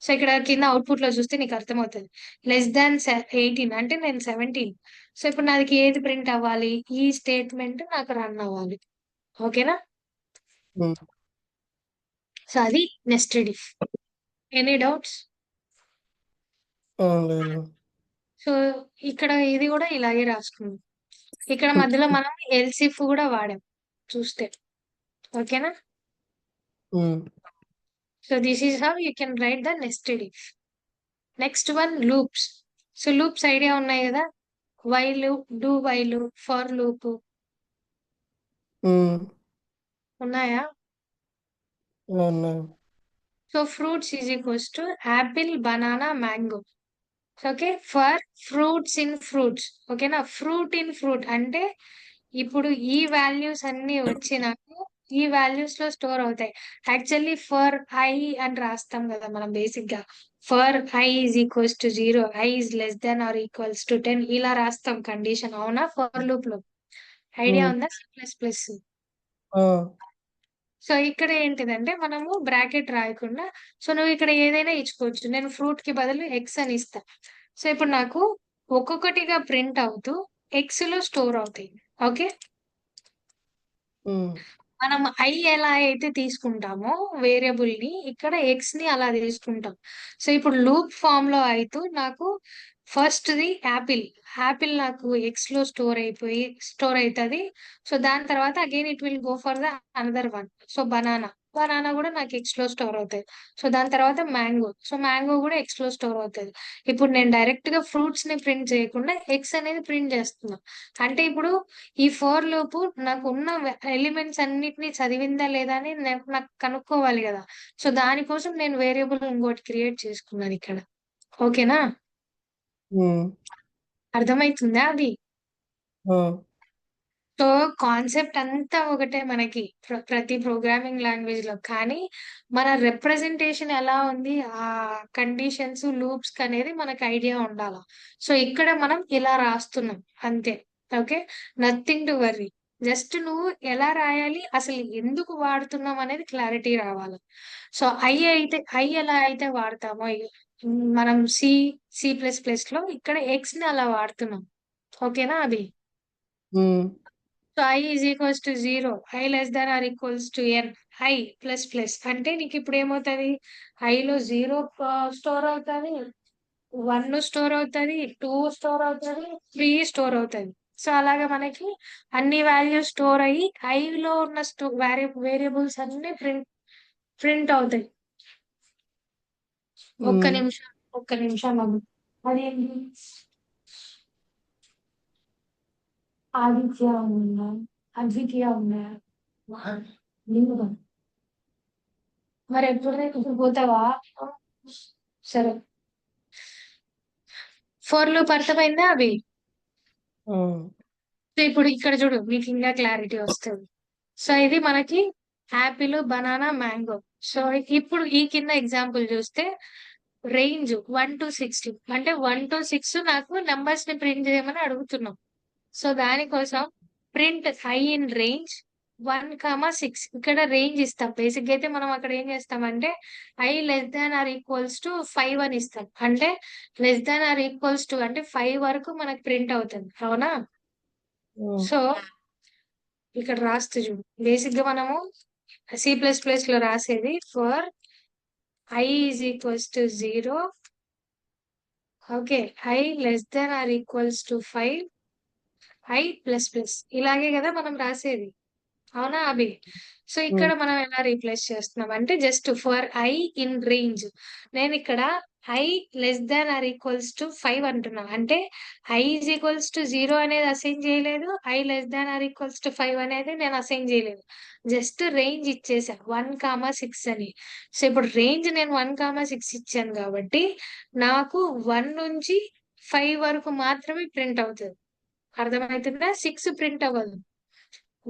సో ఇక్కడ కింద అవుట్పుట్ లో చూస్తే నీకు అర్థమవుతుంది. లెస్ దాన్ 18 అంటే నేను 17. సో ఇప్పుడు నాకు ఏది ప్రింట్ అవ్వాలి? ఈ స్టేట్మెంట్ నాకు రన్ అవ్వాలి. ఓకేనా? సో అది నెస్టెడ్ ఇఫ్. Any doubts? లేదు. సో ఇక్కడ ఇది కూడా ఇలాగే రాసుకున్నాం. ఇక్కడ మధ్యలో మనం ఎల్సిఫ్ కూడా వాడాం చూస్తే. ఓకేనా? So this is how you can write the nested if. Next one loops. So loops idea ఉన్నాయి కదా? While, do while, for loop ఉన్నాయా? So fruits is equals to apple, banana, mango. Okay? For fruits in fruits. ఓకేనా? Fruit in fruit అంటే ఇప్పుడు ఈ values అన్ని వచ్చి నాకు ఈ వాల్యూస్ లో స్టోర్ అవుతాయి. యాక్చువల్లీ ఫర్ ఐ అని రాస్తాం కదా మనం బేసిక్ గా. For I is equals to 0, I is less than or equals to 10 ఇలా రాస్తాం కండిషన్. అవునా? ఫర్ లూప్ లో ఐడియా ఉందా? C++. సో ఇక్కడ ఏంటిదంటే మనము బ్రాకెట్ రాయకుండా, సో నువ్వు ఇక్కడ ఏదైనా ఇచ్చుకోవచ్చు. నేను ఫ్రూట్ కి బదులు ఎక్స్ అని ఇస్తా. సో ఇప్పుడు నాకు ఒక్కొక్కటిగా ప్రింట్ అవుతూ ఎక్స్ లో స్టోర్ అవుతాయి. ఓకే, ఉమ్, మనం ఐ ఎలా అయితే తీసుకుంటామో వేరియబుల్ ని, ఇక్కడ ఎక్స్ ని అలా తీసుకుంటాం. సో ఇప్పుడు లూప్ ఫామ్ లో అయితే నాకు ఫస్ట్ ది యాపిల్, యాపిల్ నాకు ఎక్స్ లో స్టోర్ అవుతుంది. సో దాని తర్వాత again it will go for the another one. So banana, banana కూడా నాకు ఎక్స్ లో స్టోర్ అవుతుంది. సో దాని తర్వాత మ్యాంగో, సో మ్యాంగో కూడా ఎక్స్ లో స్టోర్ అవుతుంది. ఇప్పుడు నేను డైరెక్ట్ గా ఫ్రూట్స్ ని ప్రింట్ చేయకుండా ఎక్స్ అనేది ప్రింట్ చేస్తున్నా. అంటే ఇప్పుడు ఈ ఫోర్ లోపు నాకు ఉన్న ఎలిమెంట్స్ అన్నిటిని చదివిందా లేదా అని నాకు కనుక్కోవాలి కదా. సో దానికోసం నేను వేరియబుల్ ఇంకోటి క్రియేట్ చేసుకున్నాను ఇక్కడ. ఓకేనా, ఉమ్, అర్థమవుతుందా అది? ఆ, సో కాన్సెప్ట్ అంతా ఒకటే మనకి ప్రతి ప్రోగ్రామింగ్ లాంగ్వేజ్ లో, కానీ మన రిప్రజెంటేషన్ ఎలా ఉంది, ఆ కండిషన్స్ లూప్స్ అనేది మనకు ఐడియా ఉండాలి. సో ఇక్కడ మనం ఇలా రాస్తున్నాం అంతే. Okay, nothing to worry. Just నువ్వు ఎలా రాయాలి, అసలు ఎందుకు వాడుతున్నాం అనేది క్లారిటీ రావాలి. సో ఐ ఎలా అయితే వాడతామో మనం సి ప్లస్ ప్లస్ లో ఇక్కడ ఎక్స్ ని అలా వాడుతున్నాం. ఓకేనా అది? Um, so I is equals to 0, I less than or equals to N, I plus plus అంటే నీకు ఇప్పుడు ఏమవుతుంది, ఐలో 0 స్టోర్ అవుతుంది, 1 స్టోర్ అవుతుంది, 2 స్టోర్ అవుతుంది, 3 స్టోర్ అవుతుంది. సో అలాగా మనకి అన్ని వాల్యూస్ స్టోర్ అయ్యి ఐలో ఉన్న వేరియబుల్స్ అన్ని ప్రింట్ అవుతాయి. ఒక్క ఉమ్, నిమిషం, ఒక్క నిమిషం అమ్మ. అదేంటి, ఆదిత్య ఉన్నా, అద్వితీయ ఉన్నా, నేను మరి ఎప్పుడైనా ఇప్పుడు పోతావా? సరే, ఫోర్ లూప్ అర్థమైందా అవి? ఆ, సో ఇప్పుడు ఇక్కడ చూడు, మీకు ఇంకా క్లారిటీ వస్తుంది. సో ఇది మనకి యాపిల్, బనానా, మ్యాంగో. సో ఇప్పుడు ఈ కింద ఎగ్జాంపుల్ చూస్తే రేంజ్ 1 to 16, అంటే 1 to 6 నాకు నంబర్స్ ని ప్రింట్ చేయమని అడుగుతున్నాం. సో దానికోసం ప్రింట్ ఐ ఇన్ రేంజ్ 1, 6, ఇక్కడ రేంజ్ ఇస్తాం. బేసిక్ అయితే మనం అక్కడ ఏం చేస్తామంటే I less than or equals to 5 అని ఇస్తాం. అంటే less than or equals to అంటే 5 వరకు మనకు ప్రింట్ అవుతుంది. అవునా? ఆ, సో ఇక్కడ రాస్తే చూడు, బేసిక్ గా మనము సి ప్లస్ ప్లస్ లో రాసేది for I is equals to 0, okay, I less than or equals to 5, I plus plus, ఇలాగే కదా మనం రాసేది. అవునా అభి? సో ఇక్కడ ఉమ్, మనం ఎలా రీప్లేస్ చేస్తున్నాం అంటే just for I in range, నేను ఇక్కడ I less than or equals to 5 అంటున్నా. అంటే ఐ ఈజ్ ఈక్వల్స్ టు 0 అనేది అసైన్ చేయలేదు, I less than or equals to 5 అనేది నేను అసైన్ చేయలేదు. జస్ట్ రేంజ్ ఇచ్చేసా 1, 6 అని. సో ఇప్పుడు రేంజ్ నేను 1, 6 ఇచ్చాను కాబట్టి నాకు 1 నుంచి 5 వరకు మాత్రమే ప్రింట్ అవుతుంది. అర్థమవుతుందా? 6 ప్రింట్ అవ్వదు,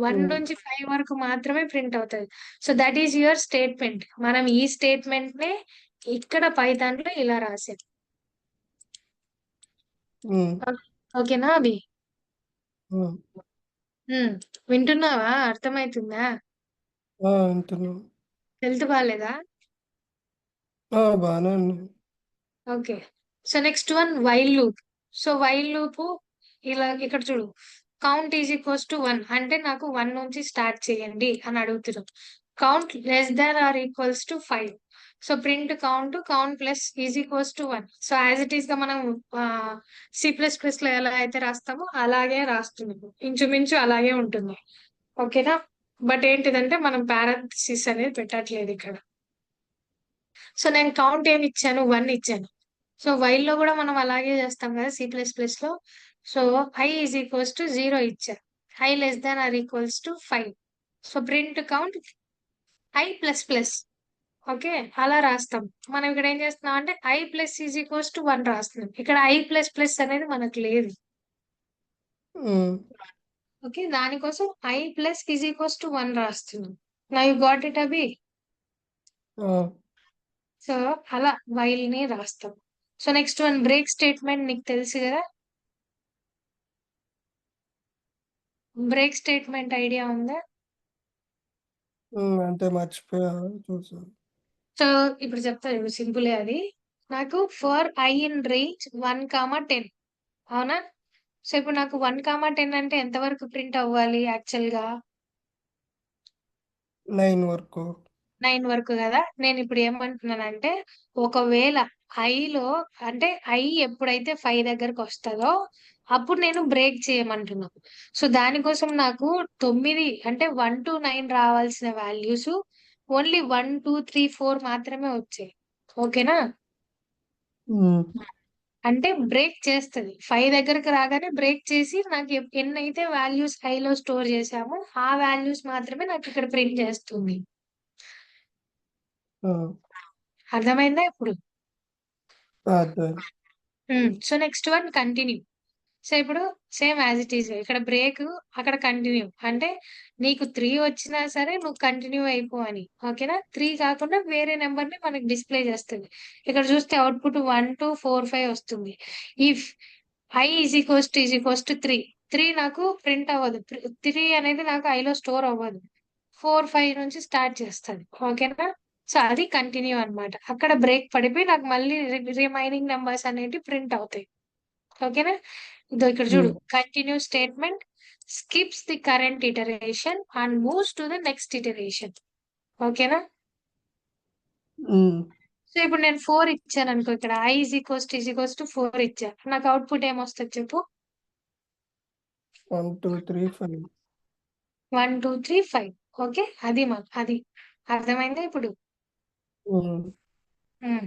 1 ఉమ్, నుంచి 5 వరకు మాత్రమే ప్రింట్ అవుతుంది. So that is your statement. మనం ఈ స్టేట్మెంట్ నే ఇక్కడ పైథాన్ లో ఇలా రాసాం. ఉమ్, ఓకేనా అభి? ఆ, ఉమ్, వింటున్నావా? అర్థమవుతుందా? వింటున్నాను. హెల్త్ బాగాలేదా? బాగానే ఉంది. Okay, so next one while loop. So while loop ఇలా ఇక్కడ చూడు, కౌంట్ ఈజ్ ఈక్వల్స్ టు 1 అంటే నాకు 1 నుంచి స్టార్ట్ చేయండి అని అడుగుతున్నాం. Count less than or equals to 5, so print count plus is equals to 1. So as it is గా మనం సి ప్లస్ ప్లస్ లో ఎలా అయితే రాస్తామో అలాగే రాస్తున్నాము, ఇంచుమించు అలాగే ఉంటుంది. ఓకేనా? బట్ ఏంటిదంటే మనం పారాథసిస్ అనేది పెట్టట్లేదు ఇక్కడ. సో నేను కౌంట్ ఏమి ఇచ్చాను, 1 ఇచ్చాను. సో వైల్ లో కూడా మనం అలాగే చేస్తాం కదా సి ప్లస్ ప్లస్ లో. So I is equals to 0 ఇచ్చా, I less than or equals to 5. So print count I plus plus. Okay, అలా రాస్తాం. మనం ఇక్కడ ఏం చేస్తున్నాం అంటే I plus is equals to 1 రాస్తున్నాం. ఇక్కడ ఐ ప్లస్ ప్లస్ అనేది మనకు లేదు. ఉమ్, ఓకే, దానికోసం I plus is equals to 1 రాస్తున్నాం. నా యు గాట్ ఇట్ అభి? ఆ, సో అలా వైల్ ని రాస్తాం. So next one break statement, నీకు తెలుసు కదా. బ్రేక్ స్టేట్మెంట్ ఐడియా ఉందా? అంటే మర్చిపోయా చూసాను. సో ఇప్పుడు చెప్తా చూడు, సింపులే అది. నాకు ఫర్ ఐ ఇన్ రేంజ్ 1, 10 అవునా? సో ఇప్పుడు నాకు 1, 10 అంటే ఎంత వరకు ప్రింట్ అవ్వాలి యాక్చువల్గా? 9 వరకు. 9 వరకు కదా. నేను ఇప్పుడు ఏమంటున్నానంటే, ఒకవేళ ఐలో అంటే ఐ ఎప్పుడైతే 5 దగ్గరకు వస్తుందో అప్పుడు నేను బ్రేక్ చేయమంటున్నా. సో దానికోసం నాకు 9 అంటే 1 to 9 రావాల్సిన వాల్యూస్ ఓన్లీ 1, 2, 3, 4 మాత్రమే వచ్చాయి. ఓకేనా? ఉమ్, అంటే బ్రేక్ చేస్తది. 5 దగ్గరికి రాగానే బ్రేక్ చేసి నాకు ఎన్నైతే వాల్యూస్ ఐలో స్టోర్ చేసామో ఆ వాల్యూస్ మాత్రమే నాకు ఇక్కడ ప్రింట్ చేస్తుంది. ఆ, అర్థమైందా ఇప్పుడు? అదే. So next one continue. So ఇప్పుడు సేమ్ యాజ్ ఇట్ ఈస్ ఇక్కడ బ్రేక్, అక్కడ కంటిన్యూ. అంటే నీకు 3 వచ్చినా సరే నువ్వు కంటిన్యూ అయిపో అని. ఓకేనా? 3 కాకుండా వేరే నెంబర్ ని మనకి డిస్ప్లే చేస్తుంది. ఇక్కడ చూస్తే అవుట్పుట్ 1, 2, 4, 5 వస్తుంది. If I is equals to 3, 3 నాకు ప్రింట్ అవ్వదు. 3 అనేది నాకు ఐలో స్టోర్ అవ్వదు. 4, 5 నుంచి స్టార్ట్ చేస్తుంది. ఓకేనా? సో అది కంటిన్యూ అన్నమాట. అక్కడ బ్రేక్ పడిపోయి నాకు మళ్ళీ రిమైనింగ్ నెంబర్స్ అనేవి ప్రింట్ అవుతాయి. ఓకేనా? ఇదో ఇక్కడ చూడు, um, continue statement skips the current iteration and moves to the next iteration. ఓకేనా? ఉమ్, సో ఇప్పుడు నేను 4 ఇచ్చాను అనుకో, ఇక్కడ ఐ ఈజ్ ఈక్వల్స్ టు 4 ఇచ్చా. నాకు అవుట్పుట్ ఏమొస్తుంది చెప్పు? 1 2 3 5. 1, 2, 3, 5. ఓకే, అది అది అర్థమైందా ఇప్పుడు? ఉమ్. ఉమ్.